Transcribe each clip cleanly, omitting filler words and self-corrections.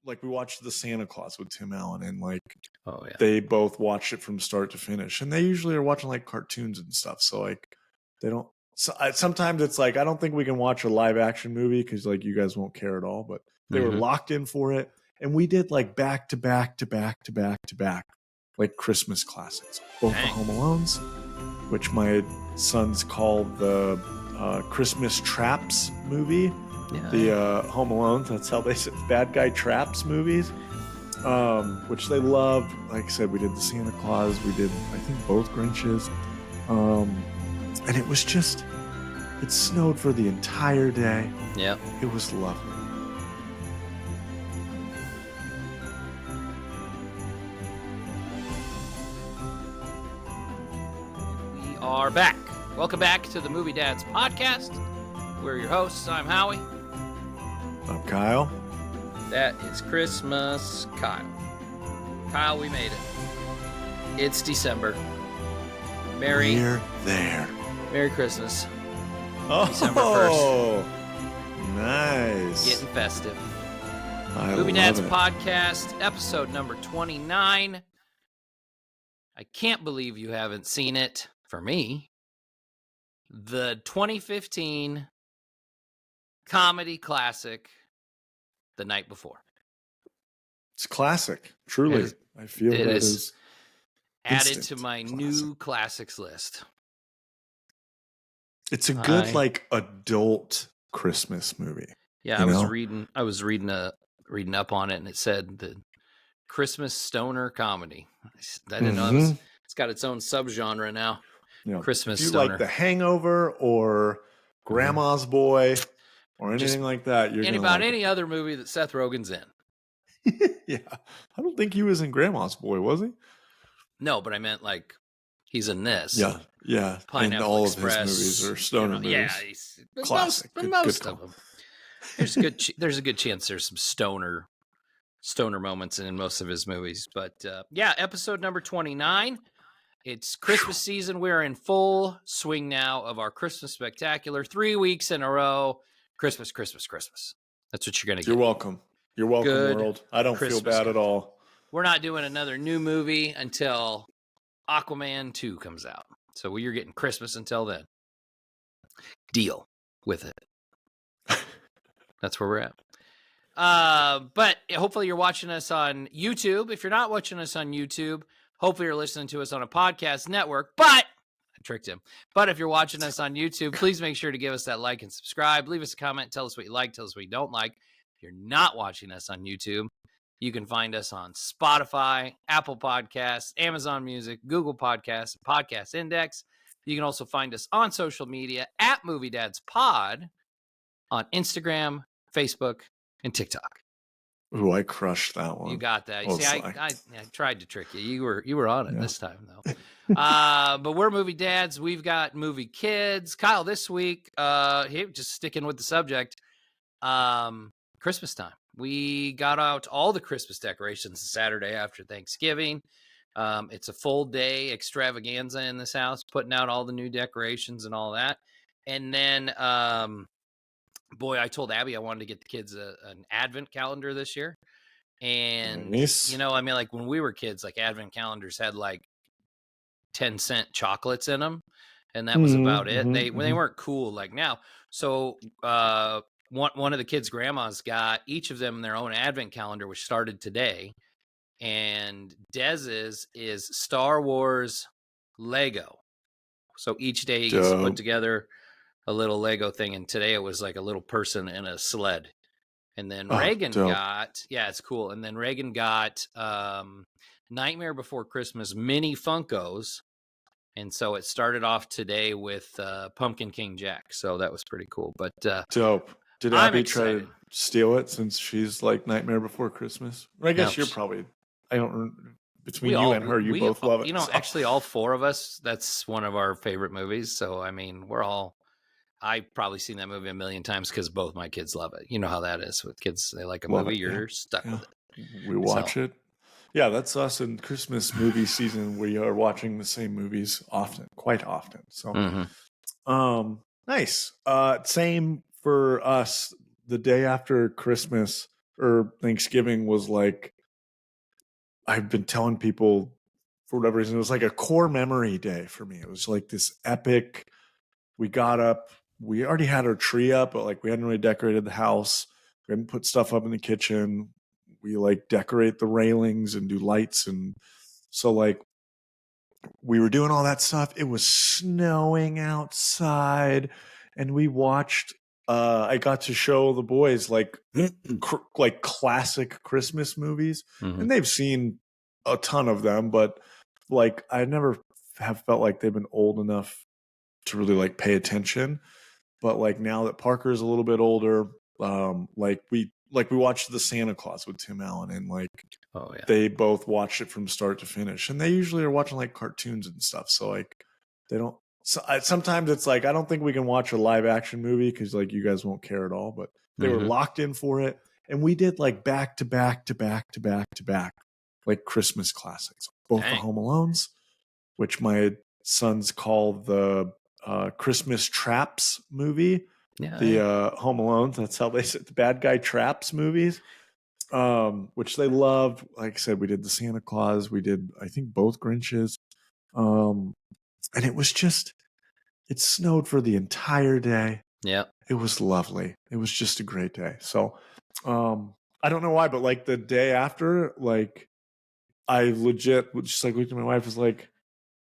like we watched The Santa Claus with Tim Allen, and like Oh yeah. they both watched it from start to finish, and they usually are watching like cartoons and stuff. So like they don't. So sometimes it's like I don't think we can watch a live action movie because like you guys won't care at all. But they were locked in for it, and we did like back to back to back to back to back, like Christmas classics. Both the Home Alones, which my sons call the Christmas Traps movie. Yeah. The Home Alone, that's how they said bad guy traps movies, which they loved. Like I said, we did the Santa Claus, we did I think both Grinches, and it was just, it snowed for the entire day. Yeah, it was lovely. We are back. Welcome back to the Movie Dads podcast. We're your hosts. I'm Howie. I'm Kyle. That is Christmas, Kyle. Kyle, we made it. It's December. We're there. Merry Christmas. Oh, December 1st. Nice. Getting festive. Movie Dads podcast, episode number 29. I can't believe you haven't seen it. For me, the 2015 comedy classic, The Night Before. It's classic. Truly. I feel it is added to my new classics list. It's a good like adult Christmas movie. Yeah, I was reading up on it, and it said the Christmas stoner comedy. I didn't know it's got its own subgenre now. Christmas if you stoner. like The Hangover or Grandma's Boy or anything like that, you're any other movie that Seth Rogen's in. Yeah, I don't think he was in Grandma's Boy, was he? No, but I meant like he's in this. Yeah. Pineapple and all Express, of his movies are stoner movies. Yeah, he's classic. Most of them. There's a good chance there's some stoner moments in most of his movies. But episode number 29. It's Christmas season. We're in full swing now of our Christmas spectacular. 3 weeks in a row. Christmas. That's what you're going to get. You're welcome. You're welcome, Good world. I don't feel bad at all. We're not doing another new movie until Aquaman 2 comes out. So you're getting Christmas until then. Deal with it. That's where we're at. But hopefully you're watching us on YouTube. If you're not watching us on YouTube, hopefully you're listening to us on a podcast network. But I tricked him. But if you're watching us on YouTube, please make sure to give us that like and subscribe. Leave us a comment. Tell us what you like. Tell us what you don't like. If you're not watching us on YouTube, you can find us on Spotify, Apple Podcasts, Amazon Music, Google Podcasts, Podcast Index. You can also find us on social media at Movie Dads Pod on Instagram, Facebook, and TikTok. Ooh, I crushed that one. You got that. You see, I tried to trick you. You were on it this time, though. But we're Movie Dads. We've got Movie Kids. Kyle, this week, just sticking with the subject, Christmas time. We got out all the Christmas decorations Saturday after Thanksgiving. It's a full day extravaganza in this house, putting out all the new decorations and all that. And then, I told Abby I wanted to get the kids an advent calendar this year. And, nice. like when we were kids, like advent calendars had like 10-cent chocolates in them. And that was about it. They weren't cool like now. So, one of the kids' grandmas got each of them their own advent calendar, which started today. And Dez's is Star Wars Lego. So each day he gets to put together a little Lego thing. And today it was like a little person in a sled. And then Reagan got, it's cool. And then Reagan got Nightmare Before Christmas mini Funkos. And so it started off today with Pumpkin King Jack. So that was pretty cool. But dope. Did Abby try to steal it since she's like Nightmare Before Christmas? I guess you're probably, between you and her, you both love it. Actually all four of us, that's one of our favorite movies. So, I've probably seen that movie a million times because both my kids love it. You know how that is with kids. They like a movie, you're stuck with it. We watch it. Yeah, that's us in Christmas movie season. We are watching the same movies quite often. So, nice. Same for us. The day after Christmas, or Thanksgiving was like, I've been telling people for whatever reason, it was like a core memory day for me. It was like this epic. We got up, we already had our tree up, but like we hadn't really decorated the house. We hadn't put stuff up in the kitchen. We like decorate the railings and do lights. And so like we were doing all that stuff. It was snowing outside, and we watched. I got to show the boys like like classic Christmas movies, and they've seen a ton of them, but like I never have felt like they've been old enough to really like pay attention. But like now that Parker's a little bit older, like we watched the Santa Claus with Tim Allen, and like they both watched it from start to finish, and they usually are watching like cartoons and stuff. So like they don't. So sometimes it's like I don't think we can watch a live action movie because like you guys won't care at all. But they were locked in for it, and we did like back to back to back to back to back like Christmas classics. Both the Home Alones, which my sons call the Christmas Traps movie. The Home Alone. That's how they said the bad guy traps movies. Which they loved. Like I said, we did the Santa Claus. We did, I think, both Grinches. And it was just, it snowed for the entire day. Yeah. It was lovely. It was just a great day. So, I don't know why, but like the day after, like I legit just like looked at my wife, was like,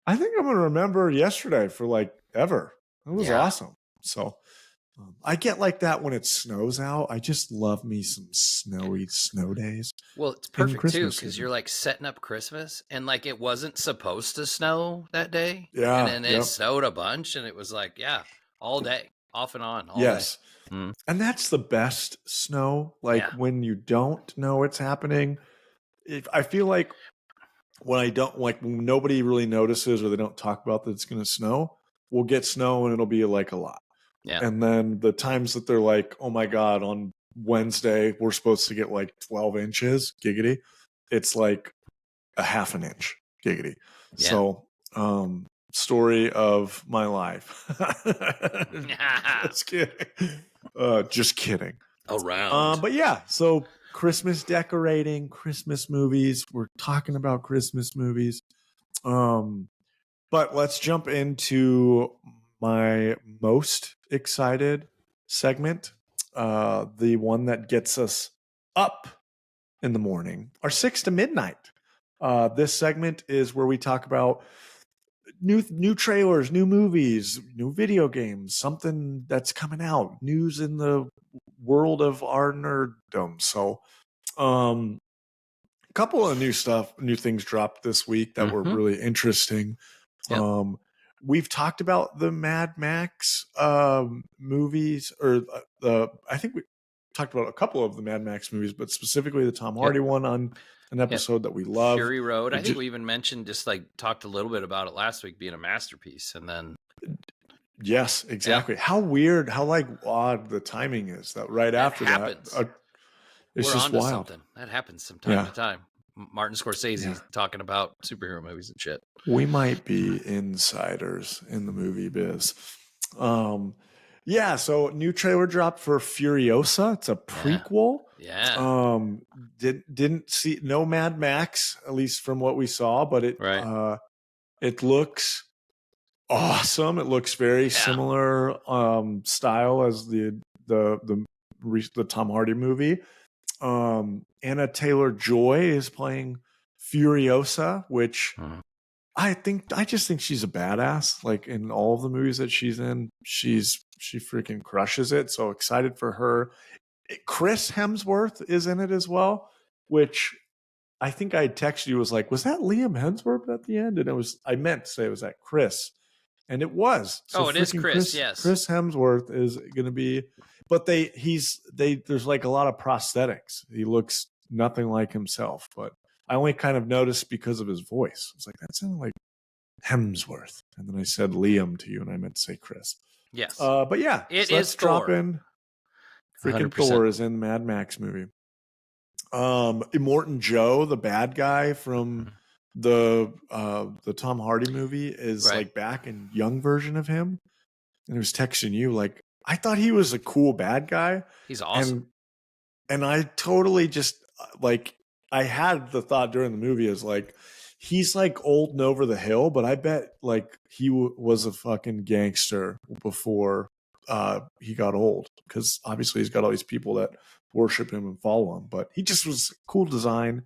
I think I'm going to remember yesterday for like ever. It was awesome. So, I get like that when it snows out. I just love me some snowy snow days. Well, it's perfect too because you're like setting up Christmas, and like it wasn't supposed to snow that day. Yeah, and then it snowed a bunch, and it was like all day, off and on. All day. And that's the best snow. Like when you don't know it's happening. I feel like when I don't like when nobody really notices or they don't talk about that it's going to snow, we'll get snow and it'll be like a lot. Yeah. And then the times that they're like, oh my God, on Wednesday, we're supposed to get like 12 inches, giggity. It's like a half an inch, giggity. Yeah. So, story of my life. Just kidding. Around. But yeah, so Christmas decorating, Christmas movies. We're talking about Christmas movies. But let's jump into my most excited segment, the one that gets us up in the morning, our 6 to midnight. This segment is where we talk about new trailers, new movies, new video games, something that's coming out, news in the world of our nerddom. So, a couple of new things dropped this week that were really interesting. Yep. We've talked about the Mad Max movies, or I think we talked about a couple of the Mad Max movies, but specifically the Tom Hardy one on an episode that we love. Fury Road. I think we even mentioned, just like talked a little bit about it last week being a masterpiece, and then yes, exactly. Yeah. How weird, how like odd the timing is that right after happens. That. It's just wild. Something that happens from time to time. Martin Scorsese talking about superhero movies and shit. We might be insiders in the movie biz. So new trailer dropped for Furiosa. It's a prequel. Yeah. Didn't see no Mad Max, at least from what we saw, but it looks awesome. It looks very similar style as the Tom Hardy movie. Anna Taylor-Joy is playing Furiosa, which I just think she's a badass. Like in all of the movies that she's in, she freaking crushes it. So excited for her. Chris Hemsworth is in it as well, which I think I texted you, was like, was that Liam Hemsworth at the end? And I meant to say it was that Chris. And it was. So it is Chris, yes. Chris Hemsworth is going to be, but there's like a lot of prosthetics. He looks nothing like himself, but I only kind of noticed because of his voice. It's like, that sounded like Hemsworth. And then I said Liam to you, and I meant to say Chris. Yes. But yeah, it is Thor. Freaking 100%. Thor is in Mad Max movie. Immortan Joe, the bad guy from the Tom Hardy movie, is like back in young version of him. And I was texting you like, I thought he was a cool bad guy. He's awesome. And I totally just like, I had the thought during the movie is like, he's like old and over the hill, but I bet like he was a fucking gangster before he got old, because obviously he's got all these people that worship him and follow him. But he just was cool design.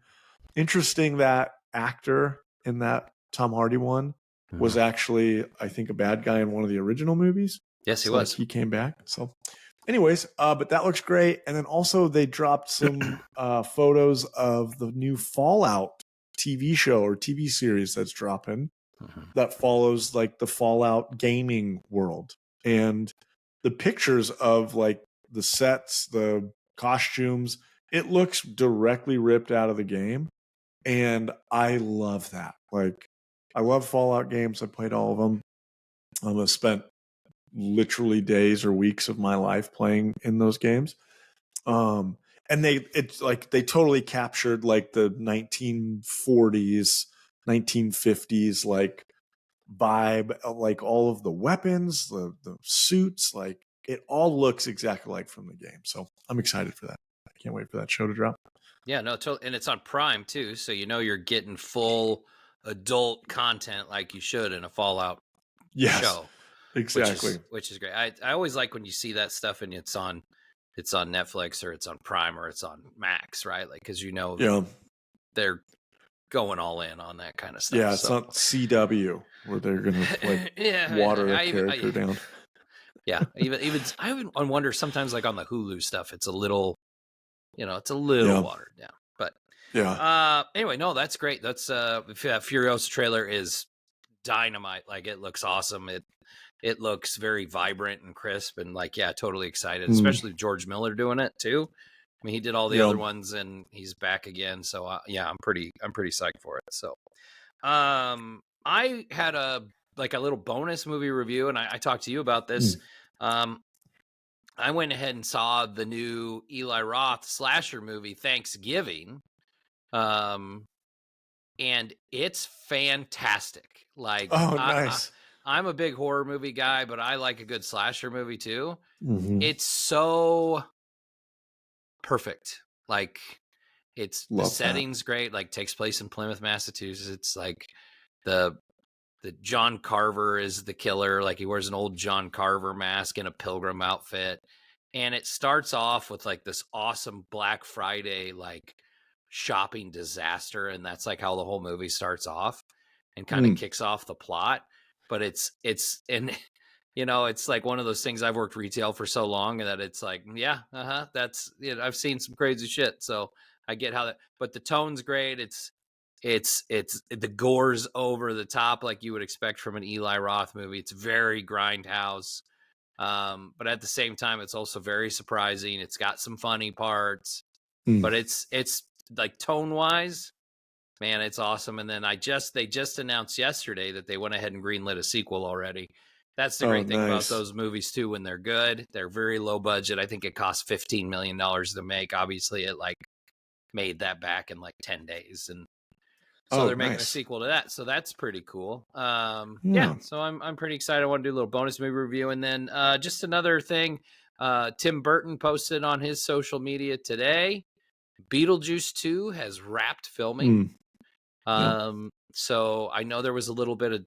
Interesting that actor in that Tom Hardy one was actually, I think, a bad guy in one of the original movies. Yes, he So was. like, he came back. So anyways, but that looks great. And then also they dropped some photos of the new Fallout TV show or TV series that's dropping that follows like the Fallout gaming world. And the pictures of like the sets, the costumes, it looks directly ripped out of the game. And I love that. Like, I love Fallout games. I played all of them. I spent literally days or weeks of my life playing in those games. And it's like they totally captured like the 1940s, 1950s like vibe, like all of the weapons, the suits, like it all looks exactly like from the game. So I'm excited for that. I can't wait for that show to drop. Yeah, no, totally. And it's on Prime too, so you know you're getting full adult content like you should in a Fallout show. Exactly. Which is great. I always like when you see that stuff and it's on Netflix or it's on Prime or it's on Max, right? Like, because you know they're going all in on that kind of stuff. Yeah, it's not CW where they're gonna like water a character down. Yeah, even I wonder sometimes like on the Hulu stuff, it's a little, it's a little watered down. But anyway, no, that's great. That's Furiosa trailer is dynamite. Like, it looks awesome. It looks very vibrant and crisp, and like, yeah, totally excited, especially George Miller doing it too. I mean, he did all the other ones and he's back again. So yeah, I'm pretty psyched for it. So I had a little bonus movie review, and I talked to you about this. I went ahead and saw the new Eli Roth slasher movie, Thanksgiving. And it's fantastic. Like, nice. I'm a big horror movie guy, but I like a good slasher movie too. Mm-hmm. It's so perfect. Like, the setting's great. Like, takes place in Plymouth, Massachusetts. It's like the John Carver is the killer. Like, he wears an old John Carver mask and a pilgrim outfit. And it starts off with like this awesome Black Friday, like, shopping disaster. And that's like how the whole movie starts off and kind of kicks off the plot. But it's like one of those things. I've worked retail for so long that it's like, that's, I've seen some crazy shit. So I get how that, but the tone's great. It's the gore's over the top, like you would expect from an Eli Roth movie. It's very grindhouse. But at the same time, it's also very surprising. It's got some funny parts, but it's like tone wise, man, it's awesome. And then they just announced yesterday that they went ahead and greenlit a sequel already. That's the great thing about those movies too. When they're good, they're very low budget. I think it cost $15 million to make. Obviously it like made that back in like 10 days. And so they're making a sequel to that. So that's pretty cool. So I'm pretty excited. I want to do a little bonus movie review. And then just another thing, Tim Burton posted on his social media today, Beetlejuice 2 has wrapped filming. So I know there was a little bit of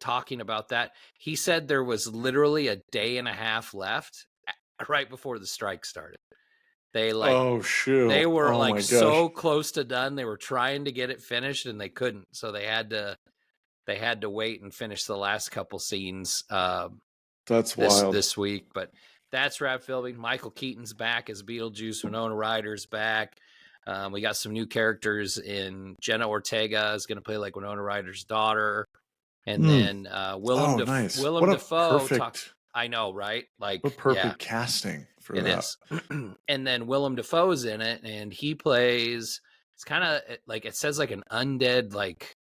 talking about that. He said there was literally a day and a half left right before the strike started. They they were so close to done. They were trying to get it finished and they couldn't. So they had to wait and finish the last couple scenes that's wild this week. But that's wrap filming. Michael Keaton's back as Beetlejuice. Winona Ryder's back. We got some new characters in. Jenna Ortega is going to play like Winona Ryder's daughter. And then Willem Dafoe. I know, right? Like, what perfect casting for that. It is. And then Willem Dafoe's in it, and he plays. It's kind of like, it says like an undead like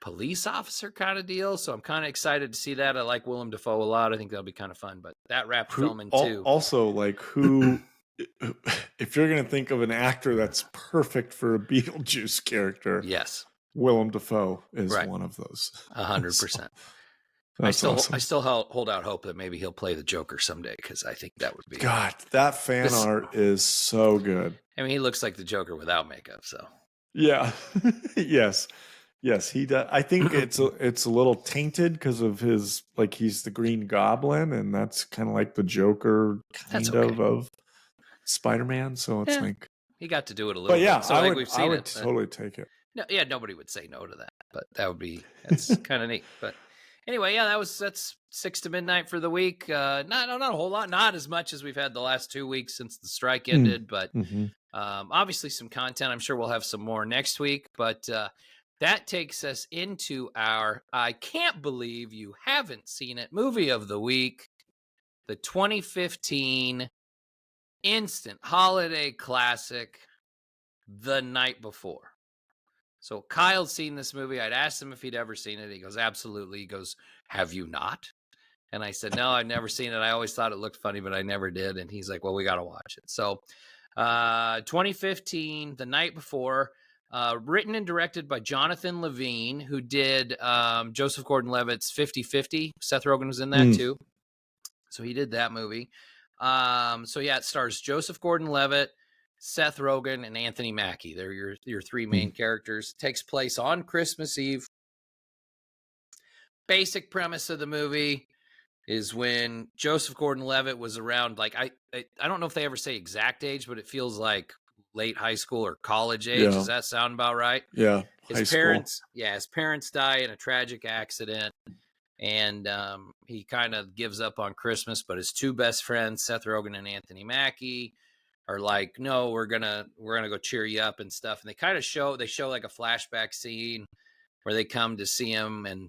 police officer kind of deal. So I'm kind of excited to see that. I like Willem Dafoe a lot. I think that'll be kind of fun. But that wrapped filming too. Also, like, who? If you're going to think of an actor that's perfect for a Beetlejuice character, yes, Willem Dafoe is one of those. 100%. That's awesome. I still hold out hope that maybe he'll play the Joker someday, because I think that would be. God, that fan art is so good. I mean, he looks like the Joker without makeup. So yeah, yes, he does. I think it's a little tainted because of his he's the Green Goblin, and that's kind of like the Joker of Spider-Man. So it's he got to do it a little. But yeah, bit. So I would totally take it. No, yeah, nobody would say no to that, but that's kind of neat. But anyway, yeah, that's 6 to midnight for the week. Not a whole lot, not as much as we've had the last 2 weeks since the strike ended, but obviously some content. I'm sure we'll have some more next week, but that takes us into our I can't believe you haven't seen it movie of the week, the 2015 instant holiday classic, The Night Before. So Kyle's seen this movie. I'd asked him if he'd ever seen it. He goes, absolutely. He goes, have you not? And I said, no, I've never seen it. I always thought it looked funny, but I never did. And he's like, well, we got to watch it. So 2015, The Night Before, written and directed by Jonathan Levine, who did Joseph Gordon-Levitt's 50-50. Seth Rogen was in that too. So he did that movie. So yeah, it stars Joseph Gordon-Levitt, Seth Rogen, and Anthony Mackie. They're your three main characters. It takes place on Christmas Eve. Basic premise of the movie is when Joseph Gordon-Levitt was around, I don't know if they ever say exact age, but it feels like late high school or college age. Yeah. Does that sound about right? Yeah. His parents die in a tragic accident, and he kind of gives up on Christmas, but his two best friends, Seth Rogen and Anthony Mackie, are like, no, we're gonna go cheer you up and stuff. And they kind of show like a flashback scene where they come to see him, and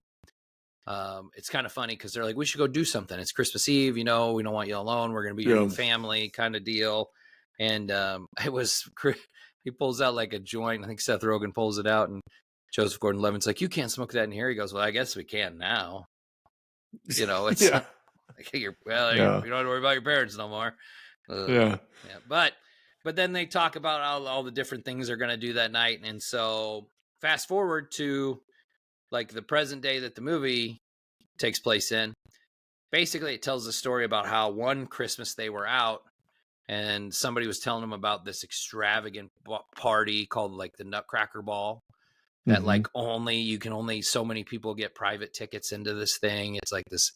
it's kind of funny because they're like, we should go do something. It's Christmas Eve, we don't want you alone. We're gonna be your new family kind of deal. And he pulls out like a joint. I think Seth Rogen pulls it out, and Joseph Gordon-Levitt's like, you can't smoke that in here. He goes, well, I guess we can now. It's you don't have to worry about your parents no more. But then they talk about all the different things they're going to do that night. And so fast forward to the present day that the movie takes place in. Basically, it tells the story about how one Christmas they were out, and somebody was telling them about this extravagant party called the Nutcracker Ball. That only so many people get private tickets into this thing. It's this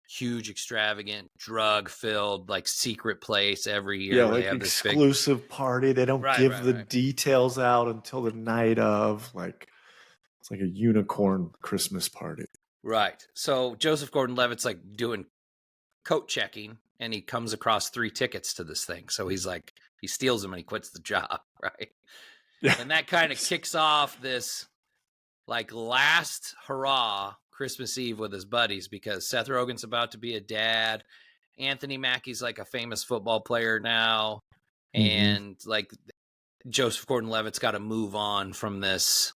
huge, extravagant, drug-filled, secret place every year. Yeah, they have exclusive this big party. They don't give the details out until the night of. It's like a unicorn Christmas party. Right. So Joseph Gordon-Levitt's doing coat checking, and he comes across 3 tickets to this thing. So he's he steals them and he quits the job. Right. Yeah. And that kind of kicks off this last hurrah Christmas Eve with his buddies, because Seth Rogen's about to be a dad. Anthony Mackie's a famous football player now. And Joseph Gordon-Levitt's got to move on from this.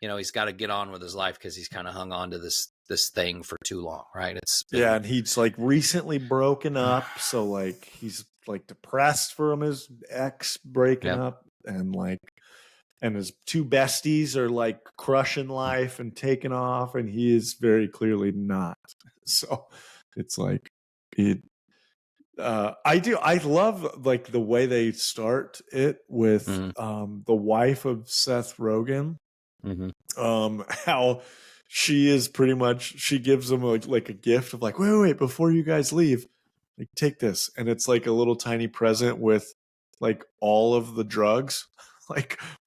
He's got to get on with his life because he's kind of hung on to this thing for too long, right? And he's recently broken up, so he's depressed from his ex breaking up, and his 2 besties are crushing life and taking off, and he is very clearly not. So it's I love the way they start it with the wife of Seth Rogen. How she is pretty much, she gives him a gift of wait, before you guys leave, take this, and it's a little tiny present with all of the drugs,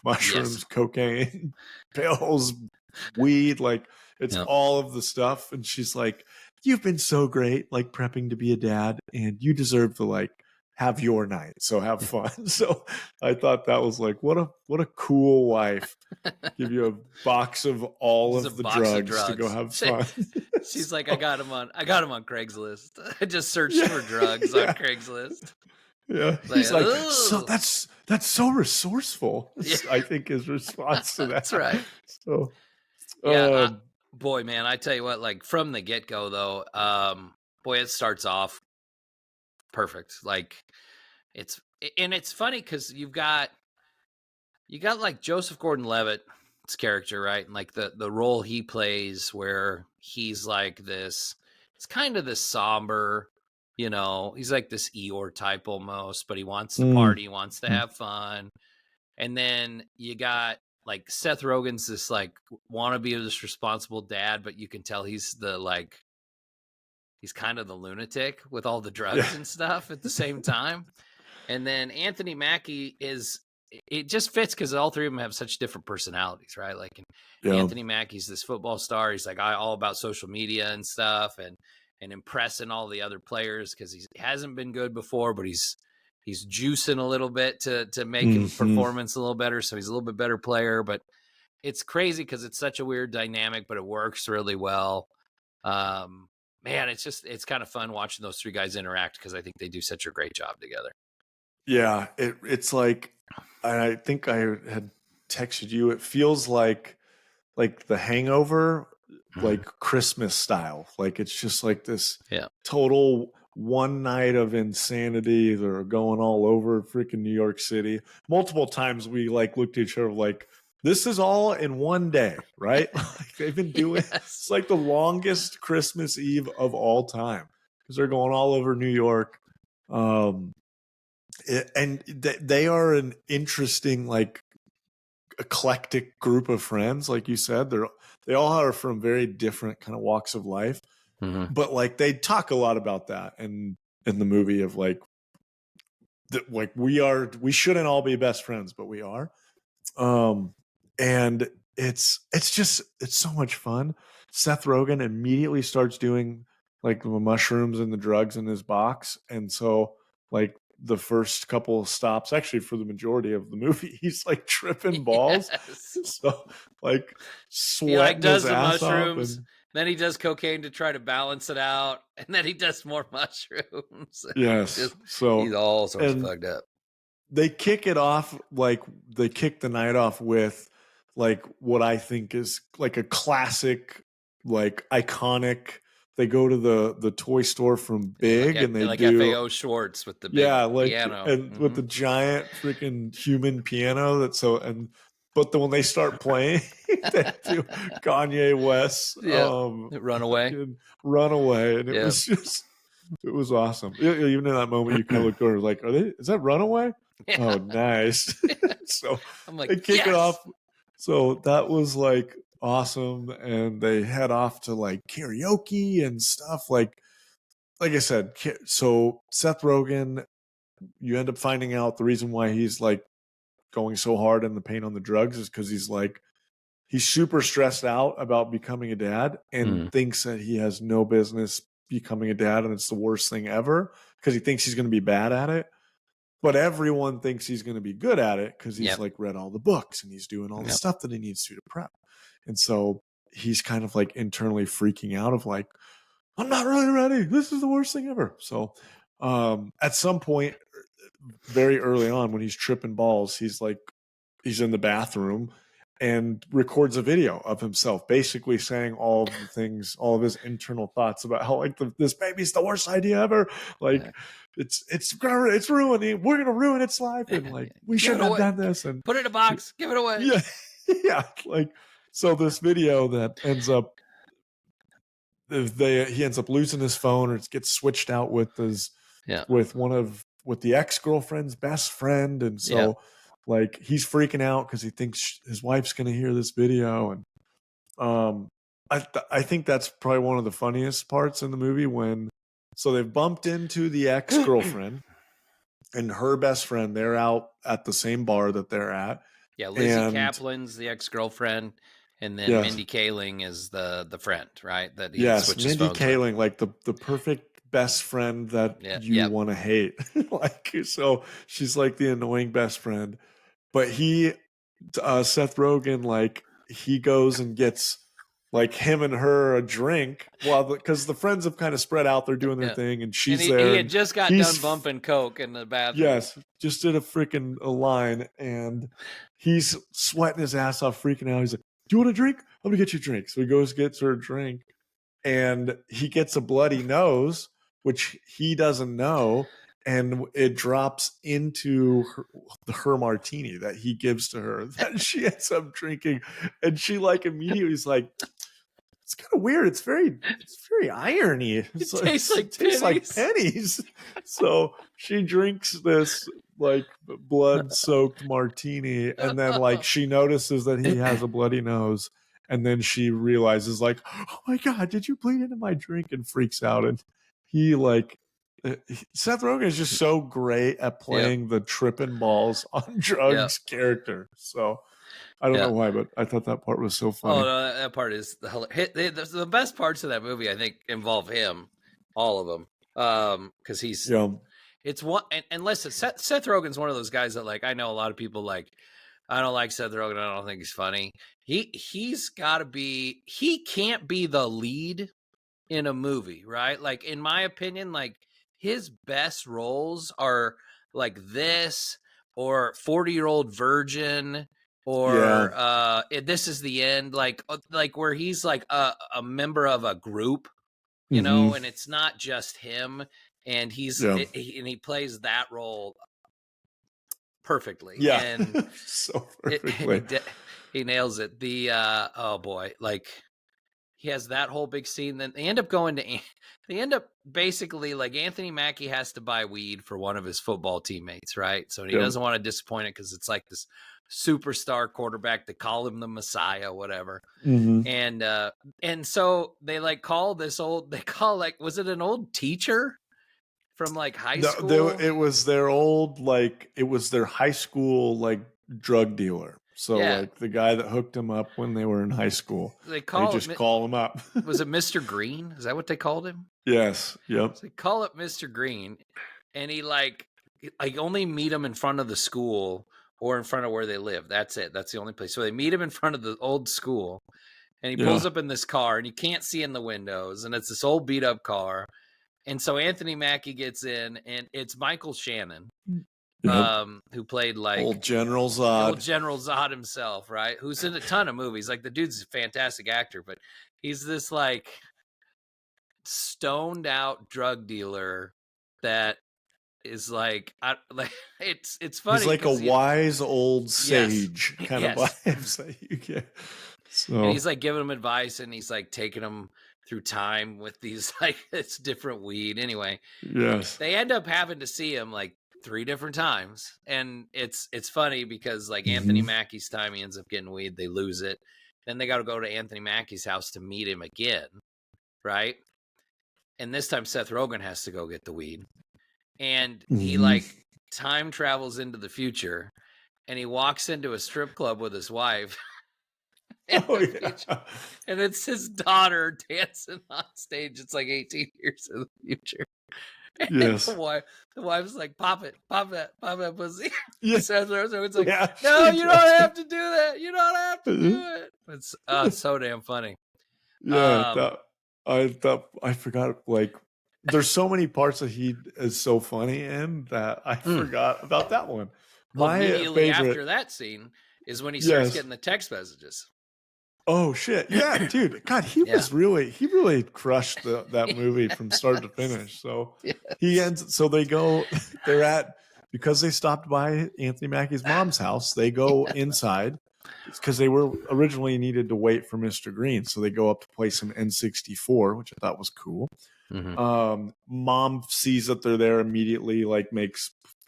mushrooms, cocaine, pills, weed, it's all of the stuff. And she's like, you've been so great prepping to be a dad, and you deserve to have your night, so have fun. So I thought that was what a cool wife. Give you a box of all of the drugs to go have fun. She's like, I got him on Craigslist. I just searched for drugs on Craigslist. Yeah. He's so that's so resourcul. I think his response to that. That's right. So boy, man, I tell you what, from the get-go though, boy, it starts off perfect. It's funny because you got Joseph Gordon-Levitt's character, right? And the role he plays, where he's this it's kind of this somber, he's like this Eeyore type almost, but he wants to Mm. party, he wants to have fun. And then you got like Seth Rogen's this like wannabe this responsible dad, but you can tell he's kind of the lunatic with all the drugs and stuff at the same time. And then Anthony Mackie it just fits because all three of them have such different personalities, right? Like Anthony Mackie's this football star. He's like all about social media and stuff and impressing all the other players because he hasn't been good before, but he's juicing a little bit to make his performance a little better. So he's a little bit better player, but it's crazy because it's such a weird dynamic, but it works really well. Man, it's kind of fun watching those three guys interact because I think they do such a great job together. Yeah, it's like, I think I had texted you. It feels like The Hangover, like Christmas style. Like it's just like this total one night of insanity. They're going all over freaking New York City. Multiple times we like looked at each other like, this is all in one day, right? Like they've been doing it's like the longest Christmas Eve of all time because they're going all over New York. And they are an interesting, like, eclectic group of friends. Like you said, they all are from very different kind of walks of life, but like they talk a lot about that in the movie of like we shouldn't all be best friends, but we are. And it's so much fun. Seth Rogen immediately starts doing like the mushrooms and the drugs in his box, and so like the first couple of stops, actually for the majority of the movie, he's like tripping balls. So like sweating does his the ass mushrooms, off, and then he does cocaine to try to balance it out, and then he does more mushrooms. yes, so he's all sorts of fucked up. They kick it off, like they kick the night off with like what I think is like a classic, like iconic. They go to the toy store from Big, and they do FAO Schwartz with the big piano, and with the giant freaking human piano. But when they start playing, they do Kanye West, Runaway, and it was just. It was awesome. Even in that moment, you kind of looked over like, is that Runaway? Yeah. Oh, nice. So I'm like, they kick it off. So that was like awesome. And they head off to like karaoke and stuff. Like I said, so Seth Rogen, you end up finding out the reason why he's like going so hard in the pain on the drugs is because he's super stressed out about becoming a dad and thinks that he has no business becoming a dad, and it's the worst thing ever because he thinks he's going to be bad at it. But everyone thinks he's going to be good at it because he's like read all the books and he's doing all the stuff that he needs to prep. And so he's kind of like internally freaking out of like, I'm not really ready. This is the worst thing ever. So at some point very early on when he's tripping balls, he's in the bathroom and records a video of himself basically saying all of the things, all of his internal thoughts about how like this baby's the worst idea ever. Like it's ruining, we're going to ruin its life. And like, we shouldn't have done this and put it in a box, give it away. Yeah. Yeah. Like, so this video that ends up, he ends up losing his phone or it gets switched out with with the ex-girlfriend's best friend. And so like he's freaking out because he thinks his wife's going to hear this video. And I think that's probably one of the funniest parts in the movie so they've bumped into the ex-girlfriend and her best friend. They're out at the same bar that they're at. Yeah, Lizzie Kaplan's the ex-girlfriend, and then Mindy Kaling is the friend, right? That he switches Mindy Kaling, with. like the perfect best friend that you want to hate. Like, so she's like the annoying best friend. But Seth Rogen, like he goes and gets like him and her a drink because the friends have kind of spread out. They're doing their thing, and she's there. He had just got done bumping coke in the bathroom. Yes, just did a line, and he's sweating his ass off, freaking out. He's like, "Do you want a drink? I'm gonna get you a drink." So he goes, gets her a drink, and he gets a bloody nose, which he doesn't know, and it drops into her martini that he gives to her that she ends up drinking, and she like immediately is like, it's kind of weird. It's very irony. It tastes like it tastes like pennies. So she drinks this like blood-soaked martini, and then like she notices that he has a bloody nose, and then she realizes like, oh my God, did you bleed into my drink? And freaks out. And he like Seth Rogen is just so great at playing the tripping balls on drugs character. So I don't know why, but I thought that part was so funny. Oh, no, that part is the best parts of that movie. I think involve him, all of them, because he's it's one. And listen, Seth Rogen's one of those guys that like I know a lot of people like. I don't like Seth Rogen. I don't think he's funny. He's got to be. He can't be the lead in a movie, right? Like in my opinion, like his best roles are like this or 40-Year-Old Virgin or This Is the End, like where he's like a member of a group, you know, and it's not just him, and he plays that role perfectly. Yeah, and so perfectly. He nails it. The oh boy, like he has that whole big scene. Then they end up basically like Anthony Mackie has to buy weed for one of his football teammates, right? So he doesn't want to disappoint it because it's like this superstar quarterback. They call him the Messiah, whatever. And so they like call this old. They call like, was it an old teacher from like high school? It was their old like it was their high school like drug dealer. So like the guy that hooked him up when they were in high school, they call him up. Was it Mr. Green? Is that what they called him? Yes. Yep. So they call up Mr. Green, and he like only meet him in front of the school or in front of where they live. That's it. That's the only place. So they meet him in front of the old school, and he pulls up in this car, and you can't see in the windows, and it's this old beat up car. And so Anthony Mackie gets in, and it's Michael Shannon. Who played like old General Zod. Old General Zod himself, right? Who's in a ton of movies. Like the dude's a fantastic actor, but he's this like stoned out drug dealer that is like it's funny. He's like a wise old sage kind of vibes that you get. So and he's like giving him advice, and he's like taking him through time with these like it's different weed. Anyway, they end up having to see him like 3 different times, and it's funny because like Anthony Mackie's time he ends up getting weed, they lose it, then they got to go to Anthony Mackie's house to meet him again, right? And this time Seth Rogen has to go get the weed, and he like time travels into the future, and he walks into a strip club with his wife and it's his daughter dancing on stage. It's like 18 years in the future. And the wife's like, pop it, pussy. Seth Rogen's like, no, you don't have to do that. You don't have to do it. It's so damn funny. I forgot. Like, there's so many parts that he is so funny in that I forgot about that one. Immediately after that scene is when he starts getting the text messages. Oh shit! Yeah, dude. God, he really crushed that movie from start to finish. So he ends. So because they stopped by Anthony Mackie's mom's house. They go inside because they were originally needed to wait for Mr. Green. So they go up to play some N64, which I thought was cool. Mom sees that they're there immediately. Like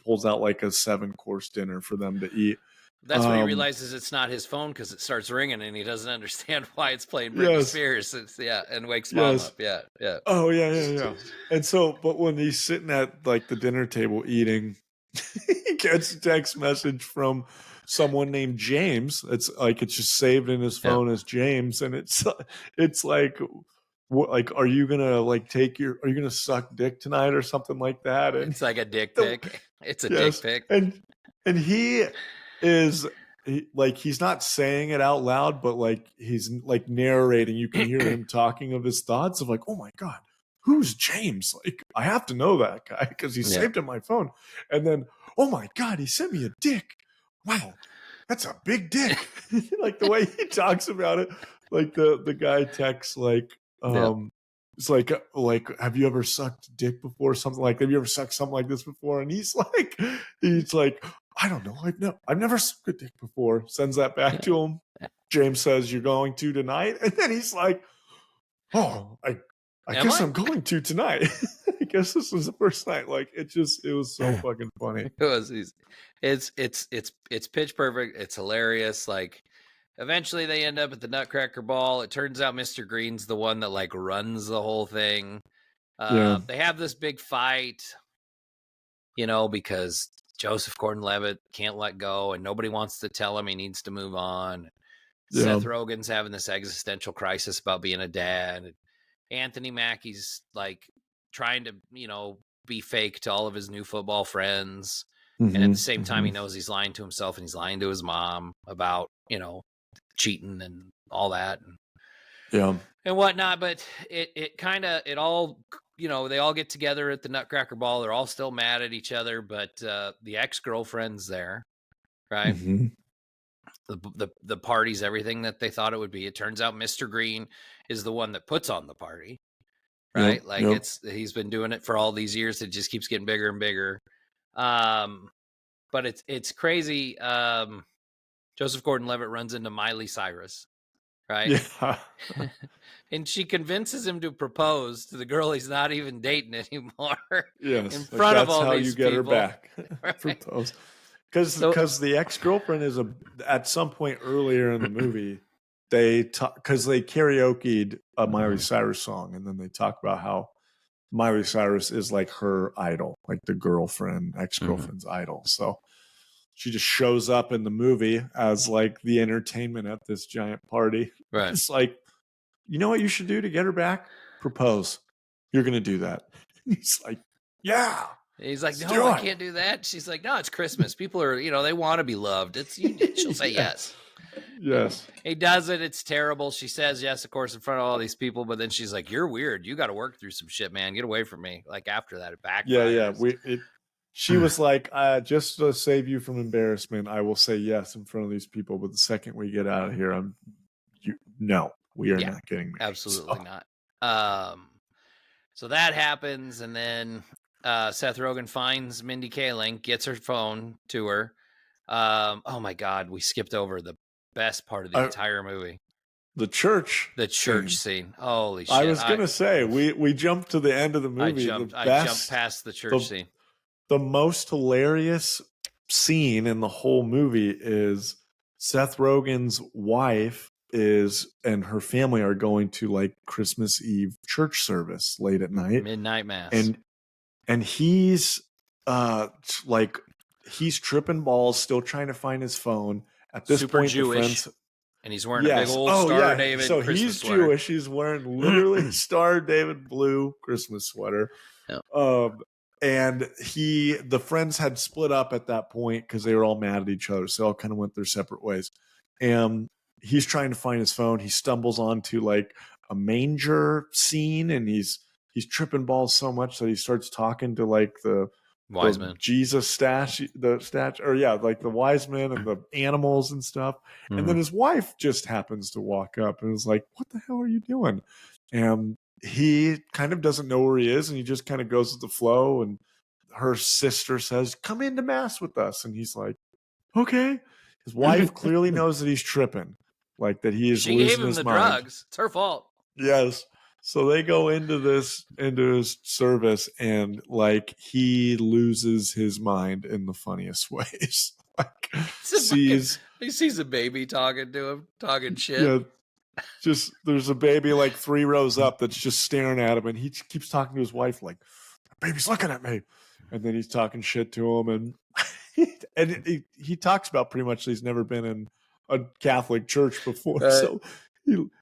pulls out like a 7-course dinner for them to eat. That's when he realizes it's not his phone because it starts ringing and he doesn't understand why it's playing Britney Spears. And wakes mom up. Yeah. Oh, yeah. And so, but when he's sitting at like the dinner table eating, he gets a text message from someone named James. It's just saved in his phone as James, and it's like, what, like, are you gonna suck dick tonight or something like that? And it's like a dick pic. It's a dick pic. And he is he's not saying it out loud, but like he's like narrating. You can hear him talking of his thoughts of like, oh my God, who's James? Like, I have to know that guy because he saved in my phone. And then, oh my God, he sent me a dick. Wow, that's a big dick. Like the way he talks about it, like the guy texts like, it's like, have you ever sucked dick before? Something like, have you ever sucked something like this before? And he's like, I don't know. I've never sucked a dick before. Sends that back to him. James says, you're going to tonight? And then he's like, oh, I Am guess I? I'm going to tonight. I guess this was the first night. Like it was so fucking funny. It was. It's pitch perfect. It's hilarious. Like, eventually they end up at the Nutcracker Ball. It turns out Mr. Green's the one that like runs the whole thing. Yeah. They have this big fight, because Joseph Gordon-Levitt can't let go, and nobody wants to tell him he needs to move on. Yeah. Seth Rogen's having this existential crisis about being a dad. Anthony Mackie's like trying to, be fake to all of his new football friends. And at the same time, he knows he's lying to himself and he's lying to his mom about, cheating and all that. And whatnot. But it all, they all get together at the Nutcracker Ball. They're all still mad at each other, but the ex-girlfriend's there, right? The party's everything that they thought it would be. It turns out Mr. Green is the one that puts on the party, right? He's been doing it for all these years. It just keeps getting bigger and bigger. But it's crazy. Joseph Gordon-Levitt runs into Miley Cyrus, right? Yeah. And she convinces him to propose to the girl he's not even dating anymore. Yes. In front of all these people. That's how you get her back. Right? Propose. Because the ex-girlfriend is at some point earlier in the movie, they karaoke'd a Miley Cyrus song, and then they talk about how Miley Cyrus is like her idol, like the ex-girlfriend's idol. So she just shows up in the movie as like the entertainment at this giant party. Right. It's like, you know what you should do to get her back? Propose. You're going to do that. He's like, yeah. He's like, no, I can't do that. She's like, no, it's Christmas. People are, they want to be loved. She'll say yes. Yes. He does it. It's terrible. She says yes, of course, in front of all these people. But then she's like, you're weird. You got to work through some shit, man. Get away from me. Like after that, it backfires. Yeah. She was like, just to save you from embarrassment, I will say yes in front of these people. But the second we get out of here, we are not getting married. Absolutely not. So that happens. And then Seth Rogen finds Mindy Kaling, gets her phone to her. Oh my God, we skipped over the best part of the entire movie. The church scene. Holy shit. I was going to say, we jumped to the end of the movie. I jumped past the church scene. The most hilarious scene in the whole movie is Seth Rogen's wife and her family are going to like Christmas Eve church service late at night. Midnight mass. And he's he's tripping balls, still trying to find his phone. At this Super point, Jewish. And he's wearing a big old Star David so Christmas he's sweater. Jewish. He's wearing literally Star David blue Christmas sweater. Yep. And the friends had split up at that point because they were all mad at each other. So they all kind of went their separate ways. And he's trying to find his phone. He stumbles onto like a manger scene, and he's tripping balls so much that he starts talking to like the wise men, Jesus like the wise men and the animals and stuff. Mm-hmm. And then his wife just happens to walk up and is like, "What the hell are you doing?" And he kind of doesn't know where he is, and he just kind of goes with the flow. And her sister says, "Come into mass with us," and he's like, "Okay." His wife clearly knows that he's tripping, like that he is losing his mind. She gave him the drugs. It's her fault. Yes. So they go into his service, and like he loses his mind in the funniest ways. Like he sees a baby talking to him, talking shit. Yeah, just there's a baby like 3 rows up that's just staring at him, and he keeps talking to his wife like, "Baby's looking at me," and then he's talking shit to him, and he talks about pretty much he's never been in a Catholic church before, so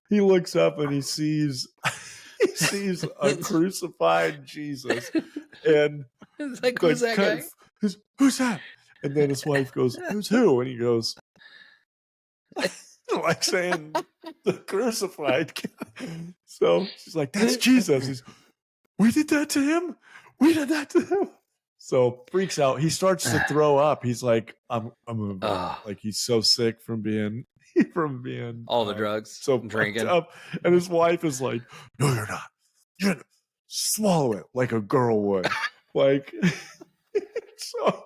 he looks up and he sees a crucified Jesus, and it's like, who's that guy? Who's that? And then his wife goes, "Who's who?" And he goes, like saying the crucified guy. So she's like, "That's Jesus." We did that to him. We did that to him. So freaks out. He starts to throw up. He's like, I'm like he's so sick from being all the drugs, so drinking up. And his wife is like, "No, you're not. You're gonna swallow it like a girl would." Like, so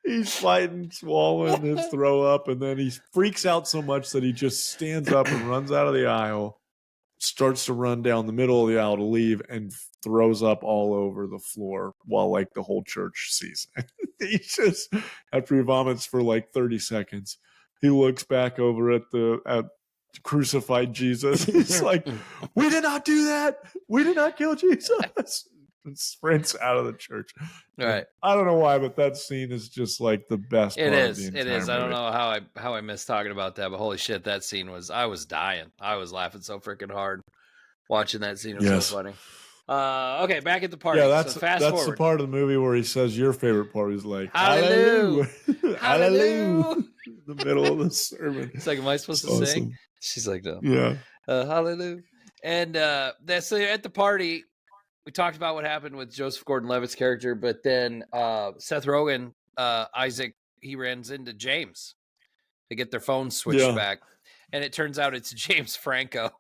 he's fighting, swallowing his throw up, and then he freaks out so much that he just stands up and runs out of the aisle. starts to run down the middle of the aisle to leave and throws up all over the floor while like the whole church sees it. He just, after he vomits for like 30 seconds, he looks back over at crucified Jesus. He's like, we did not do that. We did not kill Jesus. And sprints out of the church. Right. I don't know why, but that scene is just like the best part of the entire movie. I don't know how I missed talking about that, but holy shit, that scene I was dying. I was laughing so freaking hard watching that scene. It was so funny. Okay, back at the party. Yeah, that's so fast that's forward. the part of the movie where he says your favorite part. He's like, hallelujah, hallelujah, in the middle of the sermon. It's like, am I supposed to sing? She's like, no. Yeah. Hallelujah. And so at the party, we talked about what happened with Joseph Gordon-Levitt's character, but then Seth Rogen, Isaac, he runs into James. They get their phones switched back, and it turns out it's James Franco.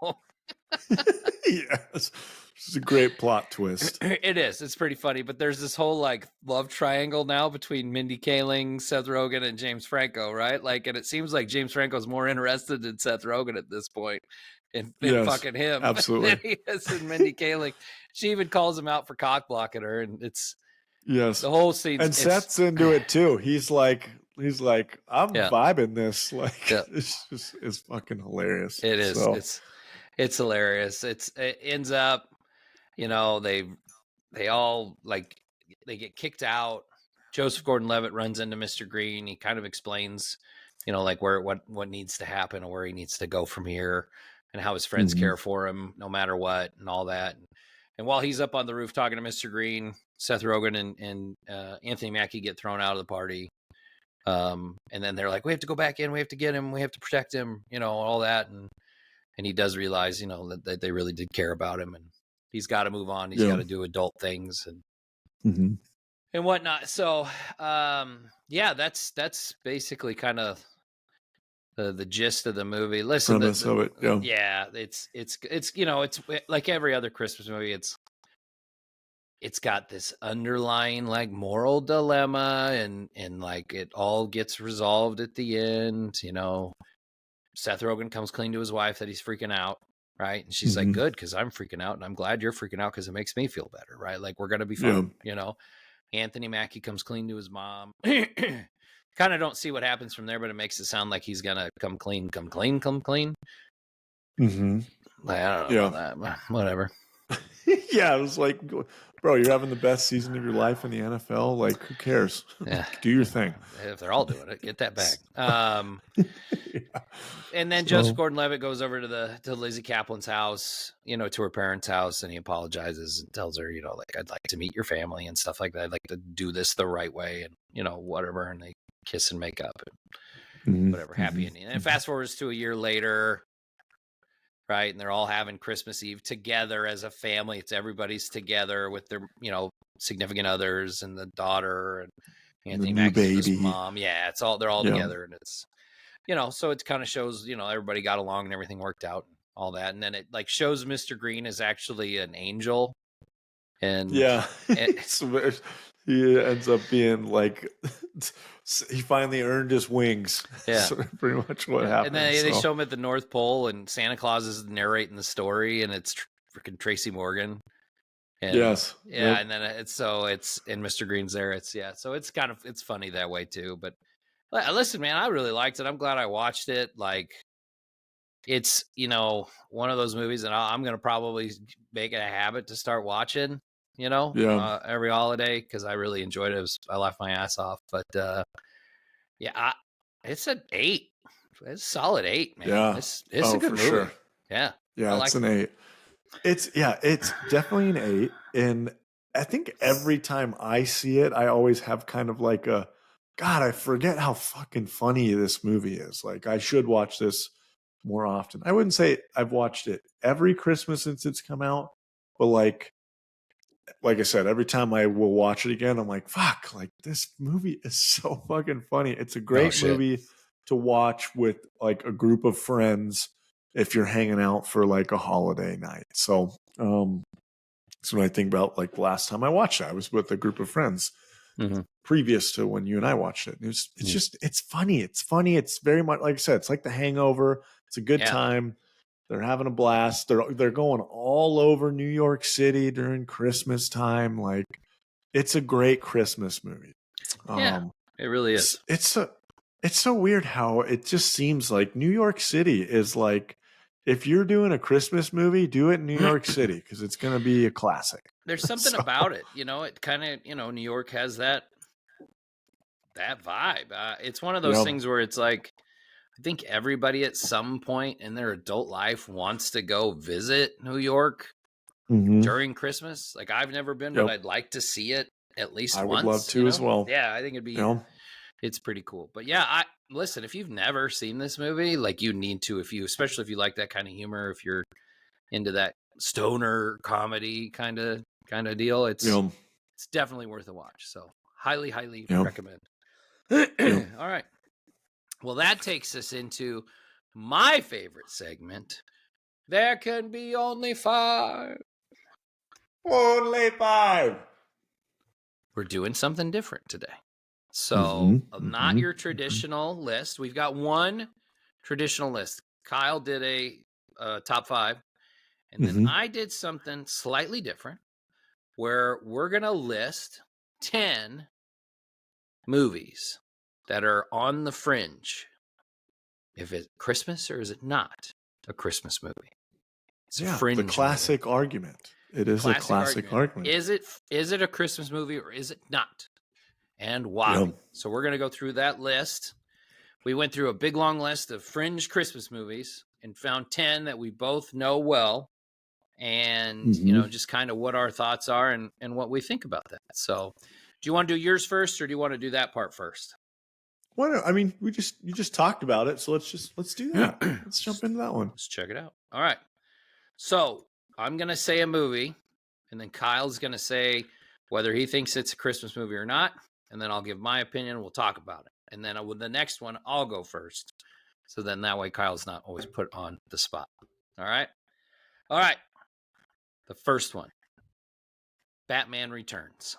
Yes. It's a great plot twist. It is. It's pretty funny, but there's this whole like love triangle now between Mindy Kaling, Seth Rogen, and James Franco, right? Like, and it seems like James Franco's more interested in Seth Rogen at this point in fucking him absolutely. than he is in Mindy Kaling. She even calls him out for cock blocking her, and it's the whole scene. And Seth's into it too. He's like, I'm vibing this. Like, it's fucking hilarious. It is. So. It's hilarious. It ends up, you know, they all like they get kicked out. Joseph Gordon-Levitt runs into Mr. Green. He kind of explains, you know, like what needs to happen or where he needs to go from here, and how his friends care for him no matter what, and all that. And while he's up on the roof talking to Mr. Green, Seth Rogen and Anthony Mackie get thrown out of the party. And then they're like, we have to go back in. We have to get him. We have to protect him. You know, all that. And he does realize, you know, that they really did care about him, and he's got to move on. He's got to do adult things and whatnot. So, that's basically kind of the gist of the movie. Listen, premise of it. Yeah, it's you know, it's like every other Christmas movie. It's got this underlying like moral dilemma, and like it all gets resolved at the end. You know, Seth Rogen comes clean to his wife that he's freaking out, right? And she's like, good, because I'm freaking out, and I'm glad you're freaking out because it makes me feel better, right? Like, we're going to be fine, you know? Anthony Mackie comes clean to his mom. Kind of don't see what happens from there, but it makes it sound like he's going to come clean. Like, I don't know about that, but whatever. Yeah, it was like, bro, you're having the best season of your life in the NFL. Like, who cares? Yeah. Do your thing. If they're all doing it, get that back. And then Joseph Gordon-Levitt goes over to Lizzie Kaplan's house, you know, to her parents' house, and he apologizes and tells her, you know, like, I'd like to meet your family and stuff like that. I'd like to do this the right way, and, you know, whatever. And they kiss and make up and whatever, happy ending. And fast forwards to a year later, right? And they're all having Christmas Eve together as a family. It's everybody's together with their, you know, significant others and the daughter and Anthony Mackie's mom. Yeah, they're all together, and it's, you know, so it kind of shows, you know, everybody got along and everything worked out and all that. And then it like shows Mr. Green is actually an angel. And he ends up being like, he finally earned his wings. Yeah. Pretty much what happened. And then they show him at the North Pole, and Santa Claus is narrating the story, and it's freaking Tracy Morgan. And, and then it's and Mr. Green's there. So it's kind of, it's funny that way too. But listen, man, I really liked it. I'm glad I watched it. Like, it's, you know, one of those movies that I'm going to probably make it a habit to start watching, you know, every holiday, because I really enjoyed it. I laughed my ass off. But it's an 8. It's a solid 8, man. Yeah, it's a good movie. Sure. Yeah, it's an 8. It's definitely an 8. And I think every time I see it, I always have kind of like God, I forget how fucking funny this movie is. Like, I should watch this more often. I wouldn't say I've watched it every Christmas since it's come out, but like I said, every time I will watch it again, I'm like, fuck, like, this movie is so fucking funny. It's a great movie to watch with like a group of friends if you're hanging out for like a holiday night. So that's what I think about. Like, the last time I watched it, I was with a group of friends previous to when you and I watched it. It's just, it's funny. It's funny. It's very much, like I said, it's like The Hangover. It's a good time. They're having a blast. They're going all over New York City during Christmas time. Like, it's a great Christmas movie. Yeah, it really is. It's so weird how it just seems like New York City is like, if you're doing a Christmas movie, do it in New York City because it's going to be a classic. There's something about it, it kind of, New York has that vibe. It's one of those things where it's like, I think everybody at some point in their adult life wants to go visit New York during Christmas. Like, I've never been, but I'd like to see it at least once. I would love to as well. Yeah, I think it'd be, it's pretty cool. But yeah, listen, if you've never seen this movie, like, you need to, especially if you like that kind of humor, if you're into that stoner comedy kind of deal, it's definitely worth a watch. So highly recommend. All right. Well, that takes us into my favorite segment. There can be only 5. Only 5. We're doing something different today. So not your traditional list. We've got one traditional list. Kyle did a top 5. And then I did something slightly different where we're going to list 10 movies that are on the fringe. If it's Christmas or is it not a Christmas movie? It's a fringe the classic movie. Argument. It is a classic argument. Is it a Christmas movie or is it not? And why? So we're going to go through that list. We went through a big long list of fringe Christmas movies and found 10 that we both know well. And, just kind of what our thoughts are and what we think about that. So do you want to do yours first or do you want to do that part first? Well, I mean, you just talked about it. So let's do that. Let's jump into that one. Let's check it out. All right. So I'm going to say a movie and then Kyle's going to say whether he thinks it's a Christmas movie or not. And then I'll give my opinion. We'll talk about it. And then with the next one, I'll go first. So then that way Kyle's not always put on the spot. All right. The first one, Batman Returns.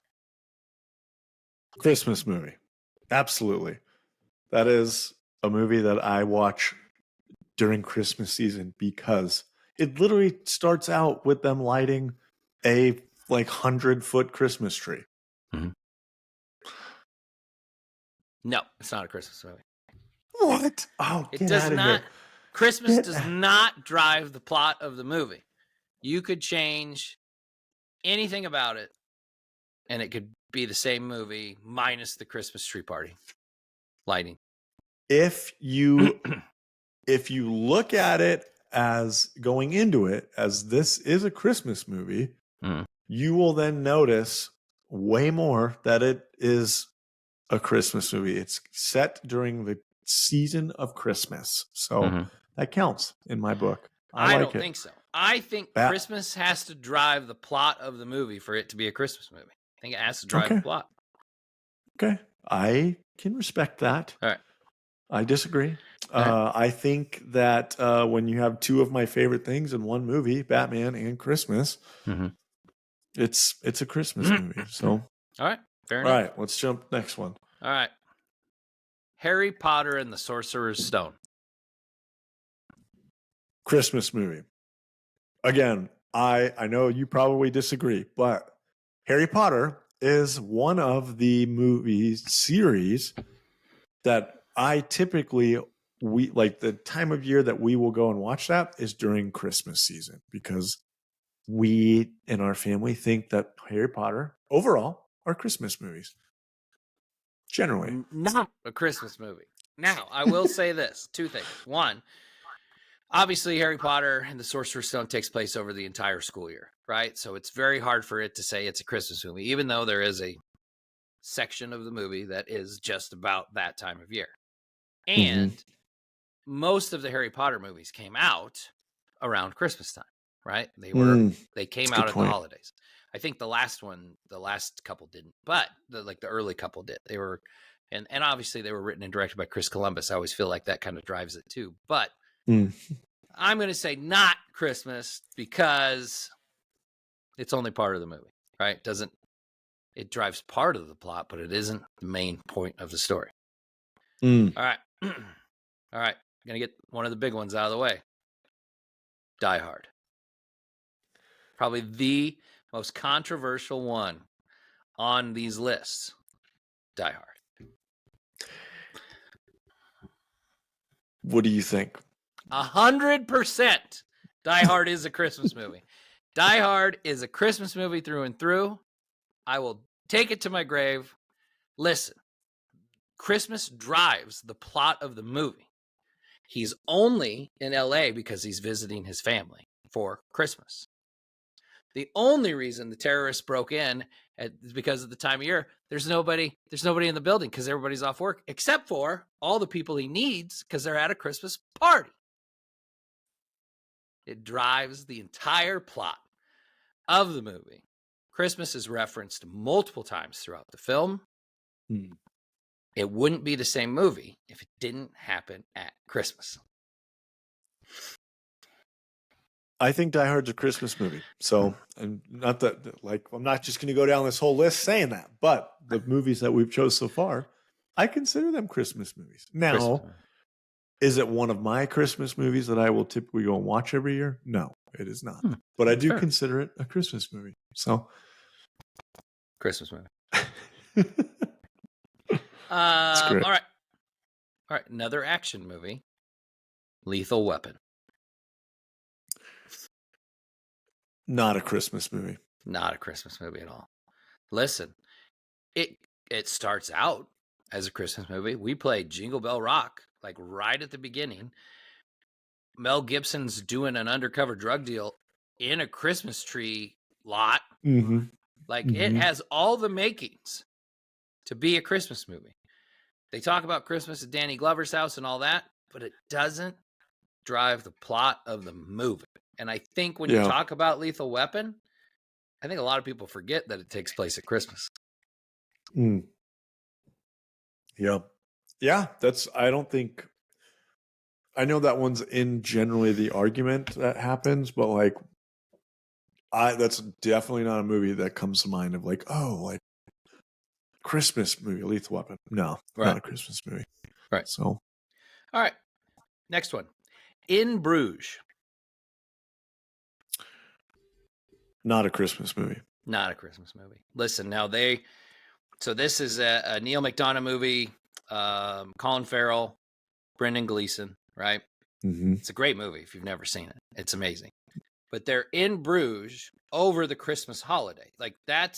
Christmas movie. Absolutely. That is a movie that I watch during Christmas season because it literally starts out with them lighting a 100-foot Christmas tree. No, it's not a Christmas movie. What? Oh, it does not. Christmas does not drive the plot of the movie. You could change anything about it, and it could be the same movie minus the Christmas tree party lighting. If you look at it as going into it as this is a Christmas movie, you will then notice way more that it is a Christmas movie. It's set during the season of Christmas, so that counts in my book. I don't think so. I think Christmas has to drive the plot of the movie for it to be a Christmas movie. I think it has to drive the plot. Okay. I can respect that. All right. I disagree. I think that when you have 2 of my favorite things in one movie, Batman and Christmas, it's a Christmas movie. So, all right. Fair enough. All right. Let's jump next one. All right. Harry Potter and the Sorcerer's Stone. Christmas movie. Again, I know you probably disagree, but Harry Potter is one of the movie series that I typically the time of year that we will go and watch that is during Christmas season because we in our family think that Harry Potter overall are Christmas movies. Generally. Not a Christmas movie. Now, I will say this, 2 things. One, obviously, Harry Potter and the Sorcerer's Stone takes place over the entire school year, right? So it's very hard for it to say it's a Christmas movie, even though there is a section of the movie that is just about that time of year. And most of the Harry Potter movies came out around Christmas time, right? They came out at the holidays. I think the last couple didn't, but the early couple did. They were, and obviously they were written and directed by Chris Columbus. I always feel like that kind of drives it too, but I'm going to say not Christmas because it's only part of the movie, right? It drives part of the plot, but it isn't the main point of the story. All right. All right. I'm going to get one of the big ones out of the way. Die Hard. Probably the most controversial one on these lists. Die Hard. What do you think? 100% Die Hard is a Christmas movie. Die Hard is a Christmas movie through and through. I will take it to my grave. Listen, Christmas drives the plot of the movie. He's only in LA because he's visiting his family for Christmas. The only reason the terrorists broke in is because of the time of year. There's nobody in the building because everybody's off work, except for all the people he needs because they're at a Christmas party. It drives the entire plot of the movie. Christmas is referenced multiple times throughout the film. It wouldn't be the same movie if it didn't happen at Christmas. I think Die Hard's a Christmas movie. So, and not that, like, I'm not just going to go down this whole list saying that, but the movies that we've chose so far, I consider them Christmas movies. Now, Christmas. is it one of my Christmas movies that I will typically go and watch every year? No, it is not. But I do consider it a Christmas movie. So, Christmas movie. That's great. All right. Another action movie. Lethal Weapon. Not a Christmas movie. Not a Christmas movie at all. Listen, it starts out as a Christmas movie. We played Jingle Bell Rock like right at the beginning. Mel Gibson's doing an undercover drug deal in a Christmas tree lot. Mm-hmm. It has all the makings to be a Christmas movie. They talk about Christmas at Danny Glover's house and all that, but it doesn't drive the plot of the movie. And I think when you talk about Lethal Weapon, I think a lot of people forget that it takes place at Christmas. Yeah. Yeah, I know that one's in generally the argument that happens, but like, that's definitely not a movie that comes to mind of like, oh, like Christmas movie, Lethal Weapon. No, not a Christmas movie. Right. So, all right. Next one. In Bruges. Not a Christmas movie. Not a Christmas movie. Listen, now so this is a Neil McDonough movie, Colin Farrell, Brendan Gleeson, right? Mm-hmm. It's a great movie if you've never seen it. It's amazing. But they're in Bruges over the Christmas holiday. Like that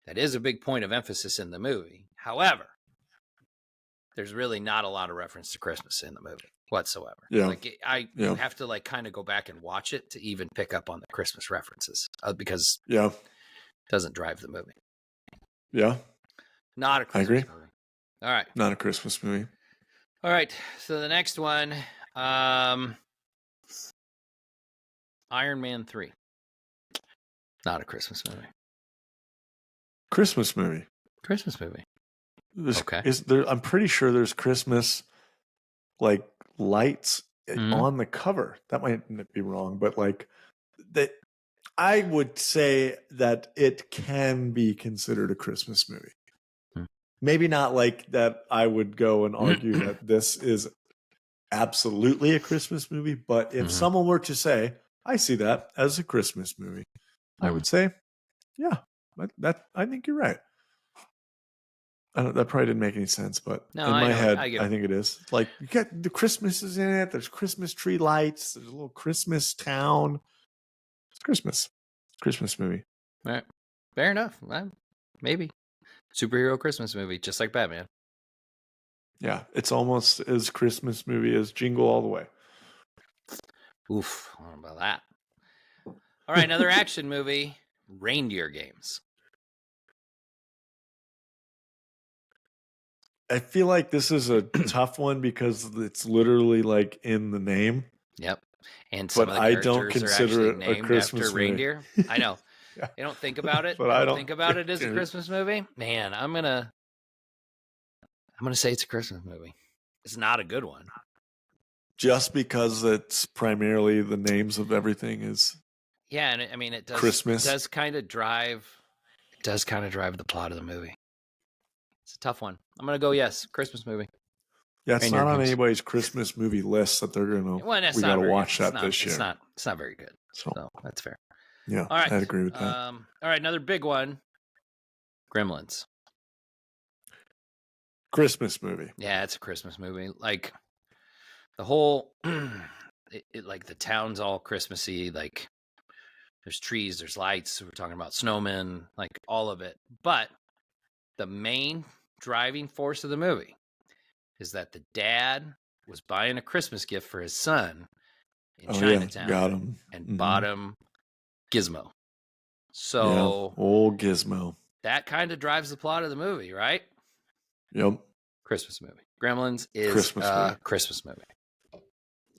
is a big point of emphasis in the movie. However, there's really not a lot of reference to Christmas in the movie whatsoever. Yeah. Like you have to like kind of go back and watch it to even pick up on the Christmas references because it doesn't drive the movie. Yeah. Not a Christmas movie. All right. Not a Christmas movie. All right. So the next one, Iron Man 3. Not a Christmas movie. Christmas movie. Christmas movie. Okay. I'm pretty sure there's Christmas like lights on the cover. That might be wrong, but like that, I would say that it can be considered a Christmas movie. Maybe not like that. I would go and argue that this is absolutely a Christmas movie, but if someone were to say, I see that as a Christmas movie, I would say, yeah, I think you're right. That probably didn't make any sense, but in my head, I think it is. Like, you got the Christmas is in it. There's Christmas tree lights. There's a little Christmas town. It's Christmas. Christmas movie. All right. Fair enough. Well, maybe. Superhero Christmas movie, just like Batman. Yeah, it's almost as Christmas movie as Jingle All the Way. Oof, I don't know about that. All right, another action movie, Reindeer Games. I feel like this is a tough one because it's literally like in the name. Yep. And some of the characters are actually named after reindeer. I know. You don't think about it. But I don't think about it as a Christmas movie. Man, I'm gonna say it's a Christmas movie. It's not a good one. Just because it's primarily the names of everything is. Yeah, and I mean it does. Christmas. It does kind of drive the plot of the movie. It's a tough one. I'm gonna go yes, Christmas movie. Yeah, it's Reindeer not on Games. anybody's Christmas movie list that they're gonna. Well, that's We not got to very watch good. that this year. It's not very good. So So that's fair. yeah, All right. I'd agree with that. All right, another big one. Gremlins. Christmas movie. Yeah, it's a Christmas movie. Like the whole, like the town's all Christmassy. Like there's trees, there's lights. We're talking about snowmen, like all of it. But the main driving force of the movie is that the dad was buying a Christmas gift for his son in Chinatown, got him, and bought him Gizmo. So yeah, old Gizmo. that kind of drives the plot of the movie, right? Yep. Christmas movie. Gremlins is Christmas movie.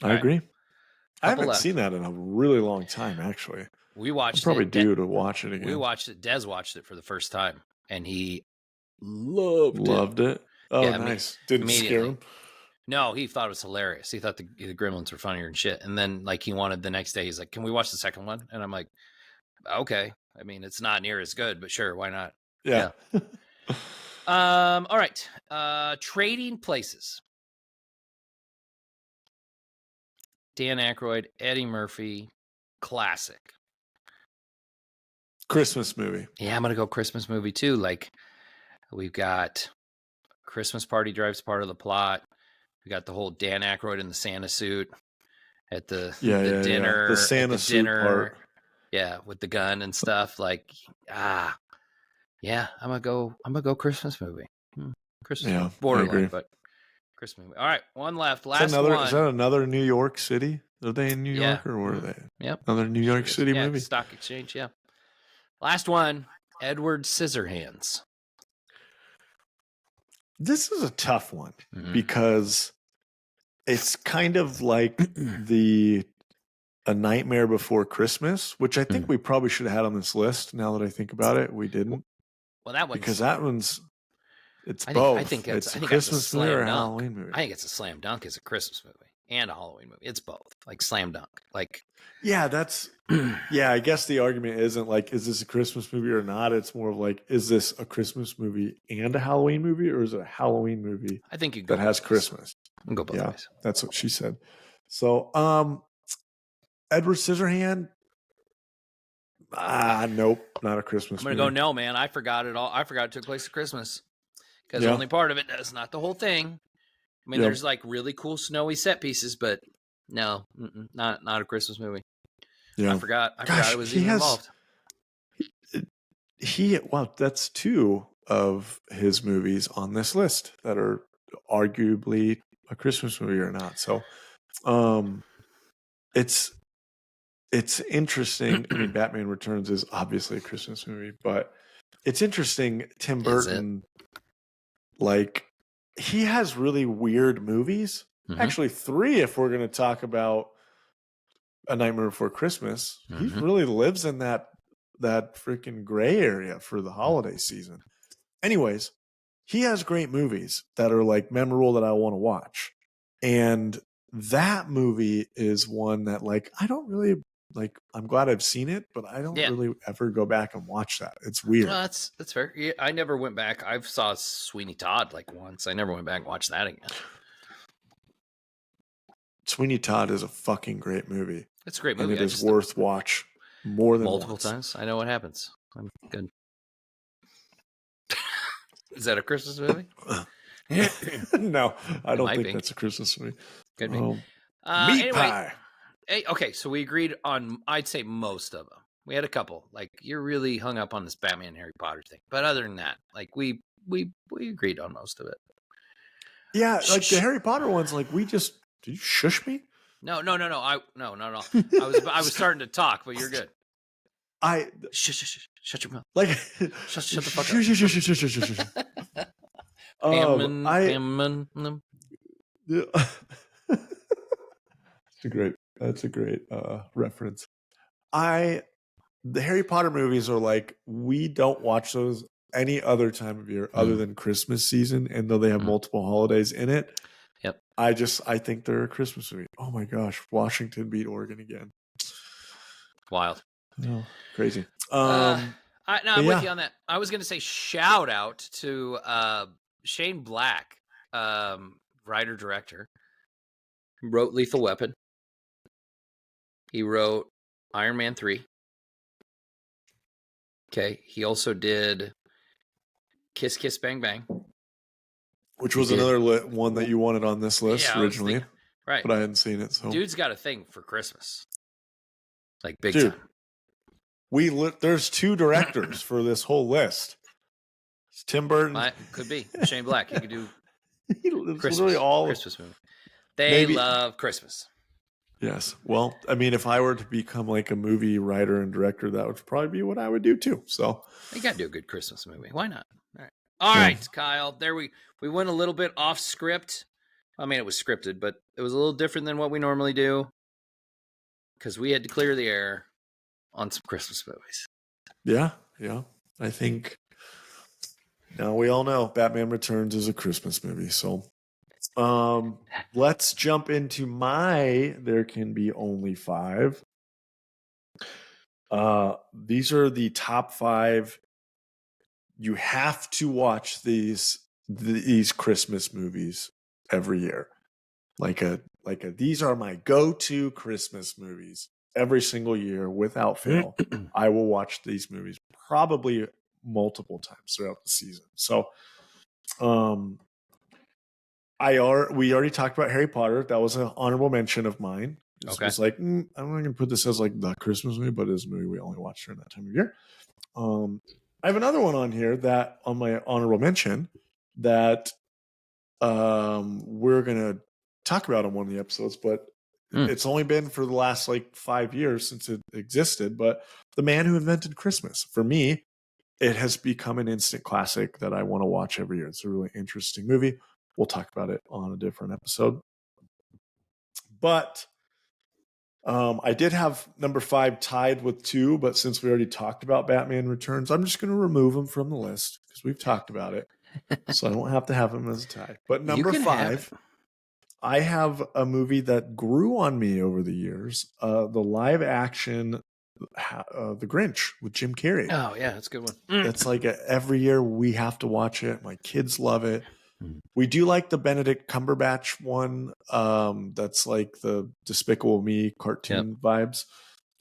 I agree. I Couple haven't left. seen that in a really long time, actually. We watched I'm probably it. due to watch it again. We watched it. Des watched it for the first time, and he loved it. Oh, Yeah, nice. Didn't scare him. No, he thought it was hilarious. He thought the Gremlins were funnier and shit. And then, like, he wanted the next day. He's like, "Can we watch the second one?" And I'm like, "Okay." I mean, it's not near as good, but sure, why not? Yeah. All right. Trading Places. Dan Aykroyd, Eddie Murphy, classic. Christmas movie. Yeah, I'm gonna go Christmas movie too. Like, we've got Christmas party drives part of the plot. We got the whole Dan Aykroyd in the Santa suit at the dinner. The Santa suit part. Yeah, with the gun and stuff. Like, yeah, I'm gonna go Christmas movie. Christmas movie. Borderline, but Christmas movie. All right, one left. Last one. Is that another New York City? Are they in New York or where are they? Yep. Another New York City movie? Stock Exchange, yeah. Last one, Edward Scissorhands. This is a tough one because it's kind of like A Nightmare Before Christmas, which I think we probably should have had on this list. Now that I think about it, we didn't. Well, that one because that one's both. I think it's a Christmas movie or a dunk. Halloween movie. I think it's a slam dunk as a Christmas movie and a Halloween movie. It's both, like slam dunk. Like, yeah, that's yeah. I guess the argument isn't like, is this a Christmas movie or not? It's more of like, is this a Christmas movie and a Halloween movie, or is it a Halloween movie? I think that has Christmas. You can go both ways. That's what she said. So, Edward Scissorhand. Nope, not a Christmas movie. I'm gonna go no, man. I forgot it all. I forgot it took place at Christmas because only part of it does, not the whole thing. I mean, there's like really cool snowy set pieces, but no, not a Christmas movie. Yeah, I forgot it was even involved. That's two of his movies on this list that are arguably a Christmas movie or not. So, it's interesting. I mean, Batman Returns is obviously a Christmas movie, but it's interesting. Tim Burton, like, he has really weird movies. Actually, 3 if we're going to talk about A Nightmare Before Christmas. He really lives in that freaking gray area for the holiday season. Anyways, he has great movies that are like memorable that I want to watch. And that movie is one that, like, I don't really like. I'm glad I've seen it, but I don't really ever go back and watch that. It's weird. That's fair. Yeah, I never went back. I saw Sweeney Todd like once. I never went back and watched that again. Sweeney Todd is a fucking great movie. It's a great movie. And it is worth watch more than multiple once. times. I know what happens. I'm good. Is that a Christmas movie? No, I don't think that's a Christmas movie. Could be. Meat anyway, pie. Okay, so we agreed on, I'd say, most of them. We had a couple. Like, you're really hung up on this Batman Harry Potter thing. But other than that, like, we agreed on most of it. Yeah, like the Harry Potter ones, like, did you shush me? No, not at all. I was starting to talk, but you're good. Shut your mouth. Like, shut the fuck up. That's a great reference. The Harry Potter movies are like, we don't watch those any other time of year other than Christmas season, and though they have multiple holidays in it. Yep. I think they're a Christmas movie. Oh my gosh, Washington beat Oregon again. Wild. Oh, crazy. I'm with you on that. I was going to say shout out to Shane Black writer director. He wrote Lethal Weapon. He wrote Iron Man 3. Okay. He also did Kiss Kiss Bang Bang. Which was another one that you wanted on this list originally. Right. But I hadn't seen it. So dude's got a thing for Christmas. Like big Dude, time. There's 2 directors for this whole list. It's Tim Burton. Could be. Shane Black. He could do Christmas movie. They love Christmas. Yes. Well, I mean, if I were to become like a movie writer and director, that would probably be what I would do too. So they got to do a good Christmas movie. Why not? All right, Kyle. There we went a little bit off script. I mean, it was scripted, but it was a little different than what we normally do because we had to clear the air on some Christmas movies. Yeah. I think now we all know Batman Returns is a Christmas movie. So let's jump into my There Can Be Only 5. These are the top 5. You have to watch these Christmas movies every year. These are my go-to Christmas movies every single year without fail. I will watch these movies probably multiple times throughout the season. So, we already talked about Harry Potter. That was an honorable mention of mine. It was like, I'm not going to put this as like the Christmas movie, but it is a movie we only watch during that time of year. I have another one on here that on my honorable mention that we're going to talk about on one of the episodes, but it's only been for the last like 5 years since it existed. But The Man Who Invented Christmas, for me, it has become an instant classic that I want to watch every year. It's a really interesting movie. We'll talk about it on a different episode. But I did have number 5 tied with 2, but since we already talked about Batman Returns, I'm just going to remove him from the list because we've talked about it. So I don't have to have him as a tie. But number 5, I have a movie that grew on me over the years, the live action The Grinch with Jim Carrey. Oh, yeah, that's a good one. It's like every year we have to watch it. My kids love it. We do like the Benedict Cumberbatch one. That's like the Despicable Me cartoon vibes.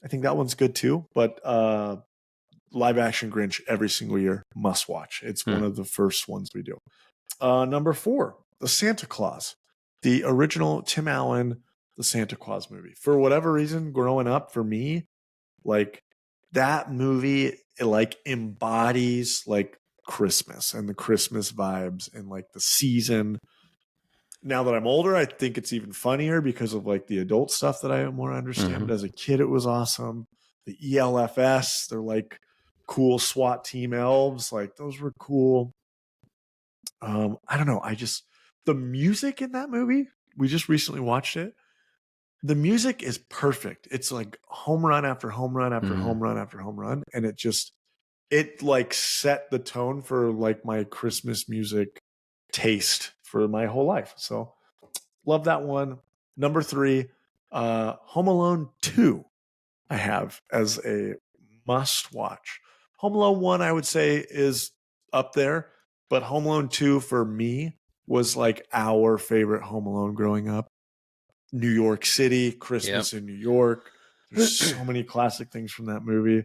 I think that one's good too. But live action Grinch every single year, must watch. It's one of the first ones we do. Number 4, The Santa Claus, the original Tim Allen, The Santa Claus movie. For whatever reason, growing up for me, like that movie, it like embodies like Christmas and the Christmas vibes and like the season. Now that I'm older, I think it's even funnier because of like the adult stuff that I more understand. But as a kid, it was awesome. The ELFS, they're like cool SWAT team elves. Like those were cool. I don't know. The music in that movie, we just recently watched it. The music is perfect. It's like home run after home run after home run after home run. And it like set the tone for like my Christmas music taste for my whole life. So love that one. Number 3, Home Alone 2, I have as a must watch. Home Alone 1, I would say, is up there, but Home Alone 2 for me was like our favorite Home Alone growing up. New York City, Christmas in New York. There's so many classic things from that movie.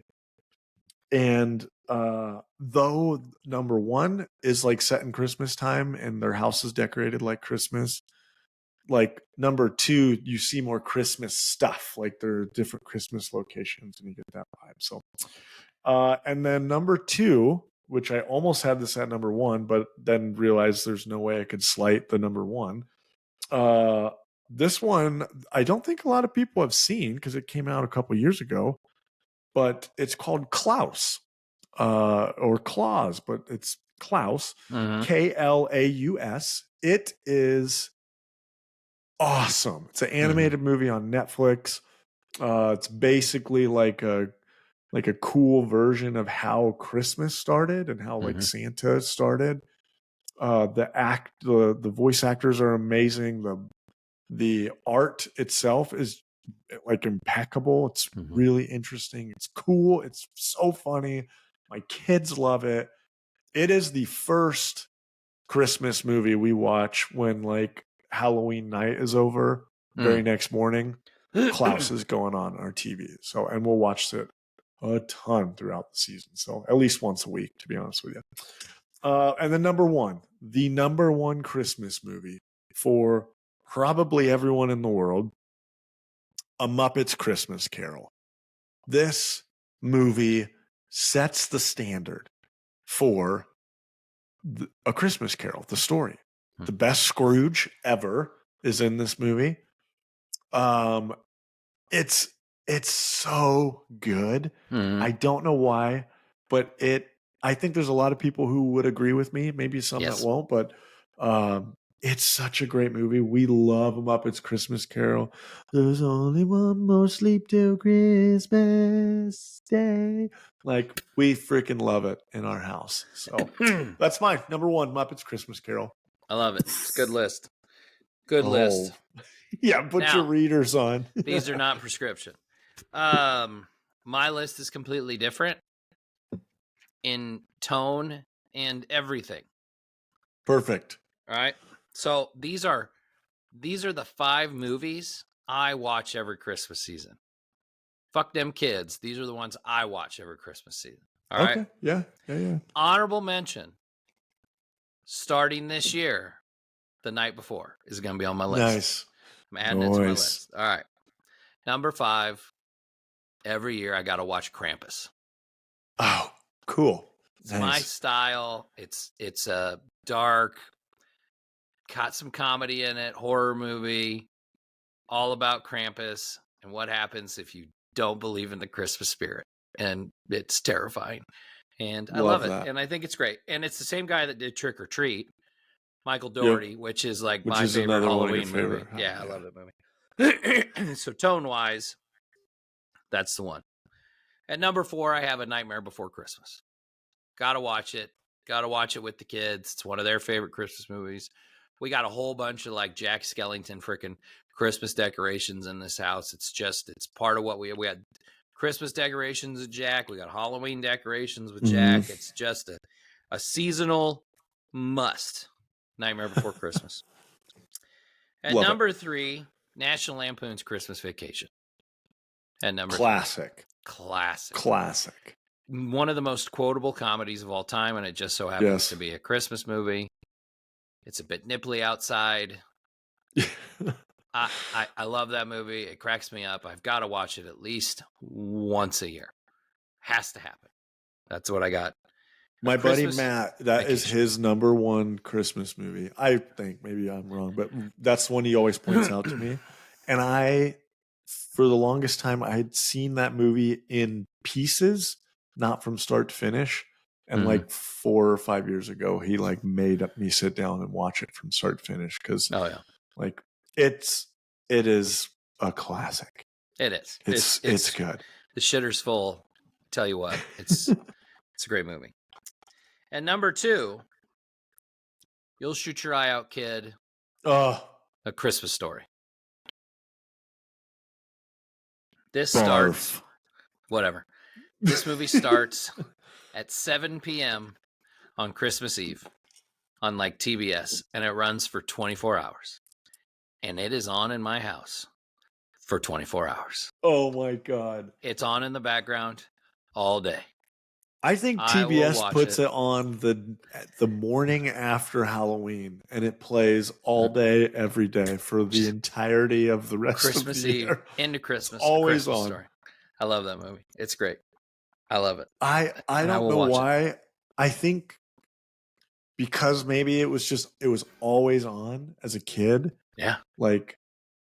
And though number 1 is like set in Christmas time and their house is decorated like Christmas, like number 2, you see more Christmas stuff. Like there are different Christmas locations and you get that vibe. So, and then number 2, which I almost had this at number 1, but then realized there's no way I could slight the number 1. This one, I don't think a lot of people have seen because it came out a couple years ago, but it's called Klaus, or Claus, but it's Klaus, Klaus. It is awesome. It's an animated movie on Netflix. It's basically like a cool version of how Christmas started and how like Santa started. The voice actors are amazing. The art itself is like impeccable. It's really interesting. It's cool. It's so funny. My kids love it. It is the first Christmas movie we watch when like Halloween night is over, very next morning, Klaus is going on our TV. So, and we'll watch it a ton throughout the season. So at least once a week, to be honest with you. And the number one Christmas movie for probably everyone in the world, A Muppet's Christmas Carol. This movie sets the standard for A Christmas Carol, the story. The best Scrooge ever is in this movie. It's so good. I don't know why, but I think there's a lot of people who would agree with me, maybe some that won't, but it's such a great movie. We love Muppets Christmas Carol. There's only one more sleep till Christmas Day. Like, we freaking love it in our house. So that's mine. Number one, Muppets Christmas Carol. I love it. It's a good list. Good list. Yeah, put your readers on. These are not prescription. My list is completely different in tone and everything. Perfect. All right. So these are the 5 movies I watch every Christmas season. Fuck them kids. These are the ones I watch every Christmas season. All right. Yeah. Honorable mention. Starting this year, The Night Before is going to be on my list. Nice. I'm adding it to my list. All right. Number 5. Every year I got to watch Krampus. Oh, cool. It's my style. It's a dark, got some comedy in it, horror movie, all about Krampus and what happens if you don't believe in the Christmas spirit. And it's terrifying. And I love it. And I think it's great. And it's the same guy that did Trick or Treat, Michael Dougherty, which is like my favorite Halloween movie. Yeah, I love that movie. So tone-wise, that's the one. At number 4, I have A Nightmare Before Christmas. Gotta watch it. Gotta watch it with the kids. It's one of their favorite Christmas movies. We got a whole bunch of like Jack Skellington freaking Christmas decorations in this house. It's part of what we had Christmas decorations with Jack. We got Halloween decorations with Jack. It's just a seasonal must. Nightmare Before Christmas. At number 3, National Lampoon's Christmas Vacation. At number Classic. One of the most quotable comedies of all time, and it just so happens to be a Christmas movie. It's a bit nipply outside. I love that movie. It cracks me up. I've got to watch it at least once a year. Has to happen. That's what I got. My buddy Matt, that is his number one Christmas movie. I think, maybe I'm wrong, but that's the one he always points out to me. And for the longest time, I had seen that movie in pieces, not from start to finish. And like 4 or 5 years ago, he like made me sit down and watch it from start to finish because like it is a classic. It is. It's good. The shitter's full. Tell you what, it's a great movie. And number 2, You'll Shoot Your Eye Out, Kid. A Christmas Story. This starts, whatever. This movie starts at 7 p.m. on Christmas Eve on like TBS, and it runs for 24 hours. And it is on in my house for 24 hours. Oh my God. It's on in the background all day. I think TBS puts it on the morning after Halloween, and it plays all day, every day for the entirety of the rest Christmas of the year. Eve into Christmas. It's always Christmas on. Story. I love that movie. It's great. I love it. I don't know why. I think because maybe it was always on as a kid. Yeah. Like,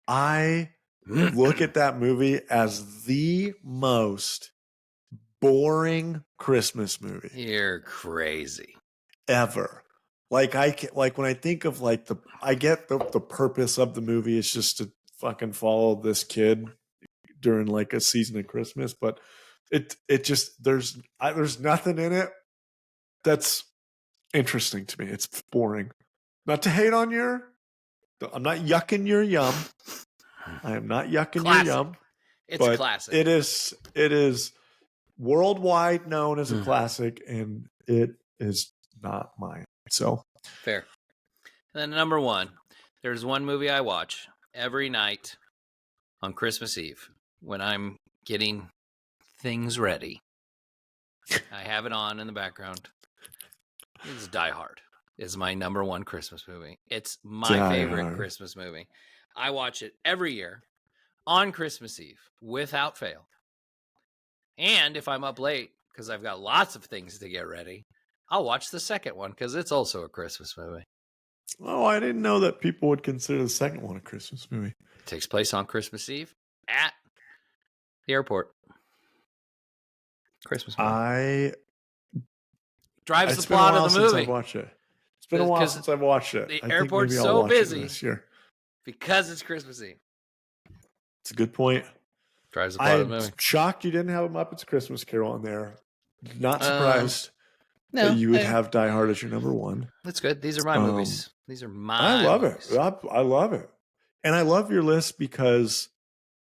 I look at that movie as the most boring Christmas movie. You're crazy. Ever. Like when I think of like I get the purpose of the movie is just to fucking follow this kid during like a season of Christmas, but it just there's nothing in it that's interesting to me. It's boring. Not to hate on I'm not yucking your yum. I am not yucking your yum. It's a classic. It is worldwide known as a classic, and it is not mine. So fair. And then number 1, There's one movie I watch every night on Christmas Eve when I'm getting things ready. I have it on in the background. It's Die Hard. It's my number one Christmas movie. It's my favorite Christmas movie. I watch it every year on Christmas Eve without fail. And if I'm up late, because I've got lots of things to get ready, I'll watch the second one because it's also a Christmas movie. Oh, I didn't know that people would consider the second one a Christmas movie. It takes place on Christmas Eve at the airport. Christmas movie. Drives the plot of the movie. I've watched it. It's been a while since I've watched it. The airport's so busy this year because it's Christmas Eve. It's a good point. Drives the plot of the movie. I'm shocked you didn't have a Muppets Christmas Carol on there. Not surprised that you would have Die Hard as your number one. That's good. These are my movies. These are my I love movies. it. I love it. And I love your list because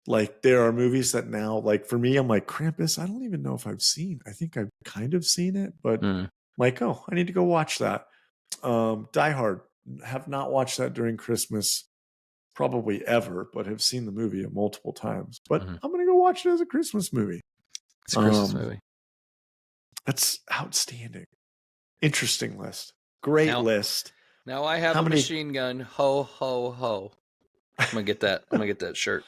like there are movies that now, like for me, I'm like Krampus. I don't even know if I've seen. I think I've kind of seen it, but like, oh, I need to go watch that. Die Hard. Have not watched that during Christmas probably ever, but have seen the movie multiple times. But I'm going to go watch it as a Christmas movie. It's a Christmas movie. That's outstanding. Interesting list. Great list. Now I have a machine gun. Ho, ho, ho. I'm going to get that. I'm going to get that shirt.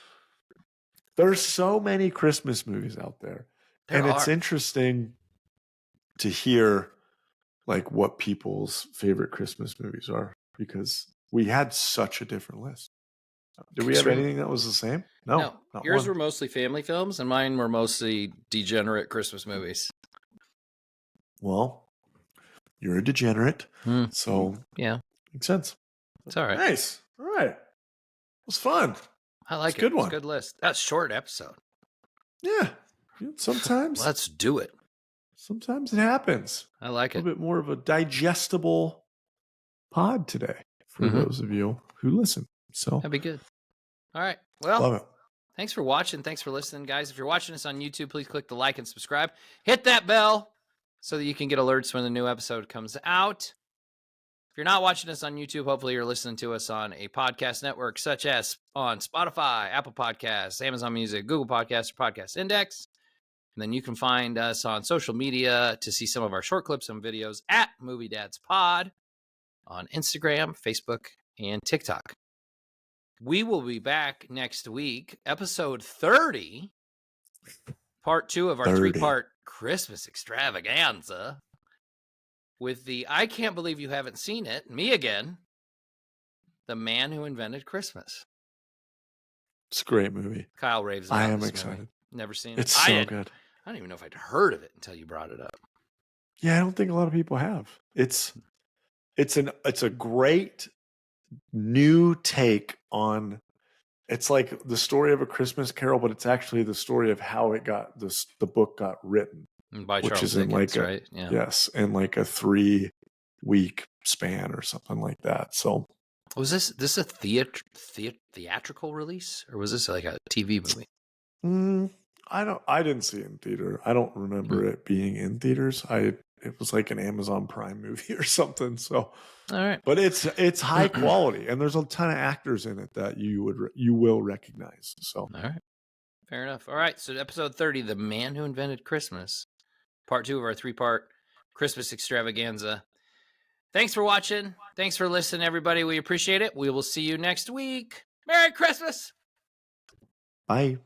There's so many Christmas movies out there. It's interesting to hear like what people's favorite Christmas movies are because we had such a different list. Did we have anything that was the same? No. Yours were mostly family films and mine were mostly degenerate Christmas movies. Well, you're a degenerate. So yeah, makes sense. It's all right. Nice. All right. It was fun. I like it. Good one. It's a good list. That's a short episode. Yeah. Sometimes. Let's do it. Sometimes it happens. I like it. A little bit more of a digestible pod today for those of you who listen. So that'd be good. All right. Well, love it. Thanks for watching. Thanks for listening, guys. If you're watching us on YouTube, please click the like and subscribe. Hit that bell so that you can get alerts when the new episode comes out. If you're not watching us on YouTube, hopefully you're listening to us on a podcast network such as on Spotify, Apple Podcasts, Amazon Music, Google Podcasts, or Podcast Index. And then you can find us on social media to see some of our short clips and videos at Movie Dads Pod on Instagram, Facebook, and TikTok. We will be back next week, episode 30, part 2 of our 3-part Christmas extravaganza with the I Can't Believe You Haven't Seen It, me again, The Man Who Invented Christmas. It's a great movie. Kyle raves about it. I am excited. Movie. Never seen it. It's so good. I don't even know if I'd heard of it until you brought it up. Yeah, I don't think a lot of people have. It's a great new take on. It's like the story of A Christmas Carol, but it's actually the story of how it got the book got written by Charles Dickens, right? Yeah. Yes, in like a 3-week span or something like that. So was this a theatrical release or was this like a TV movie? I didn't see it in theater. I don't remember it being in theaters. It was like an Amazon Prime movie or something. So, all right. But it's high quality, and there's a ton of actors in it that you will recognize. So, all right, fair enough. All right, so episode 30, The Man Who Invented Christmas, part 2 of our 3-part Christmas extravaganza. Thanks for watching. Thanks for listening, everybody. We appreciate it. We will see you next week. Merry Christmas. Bye.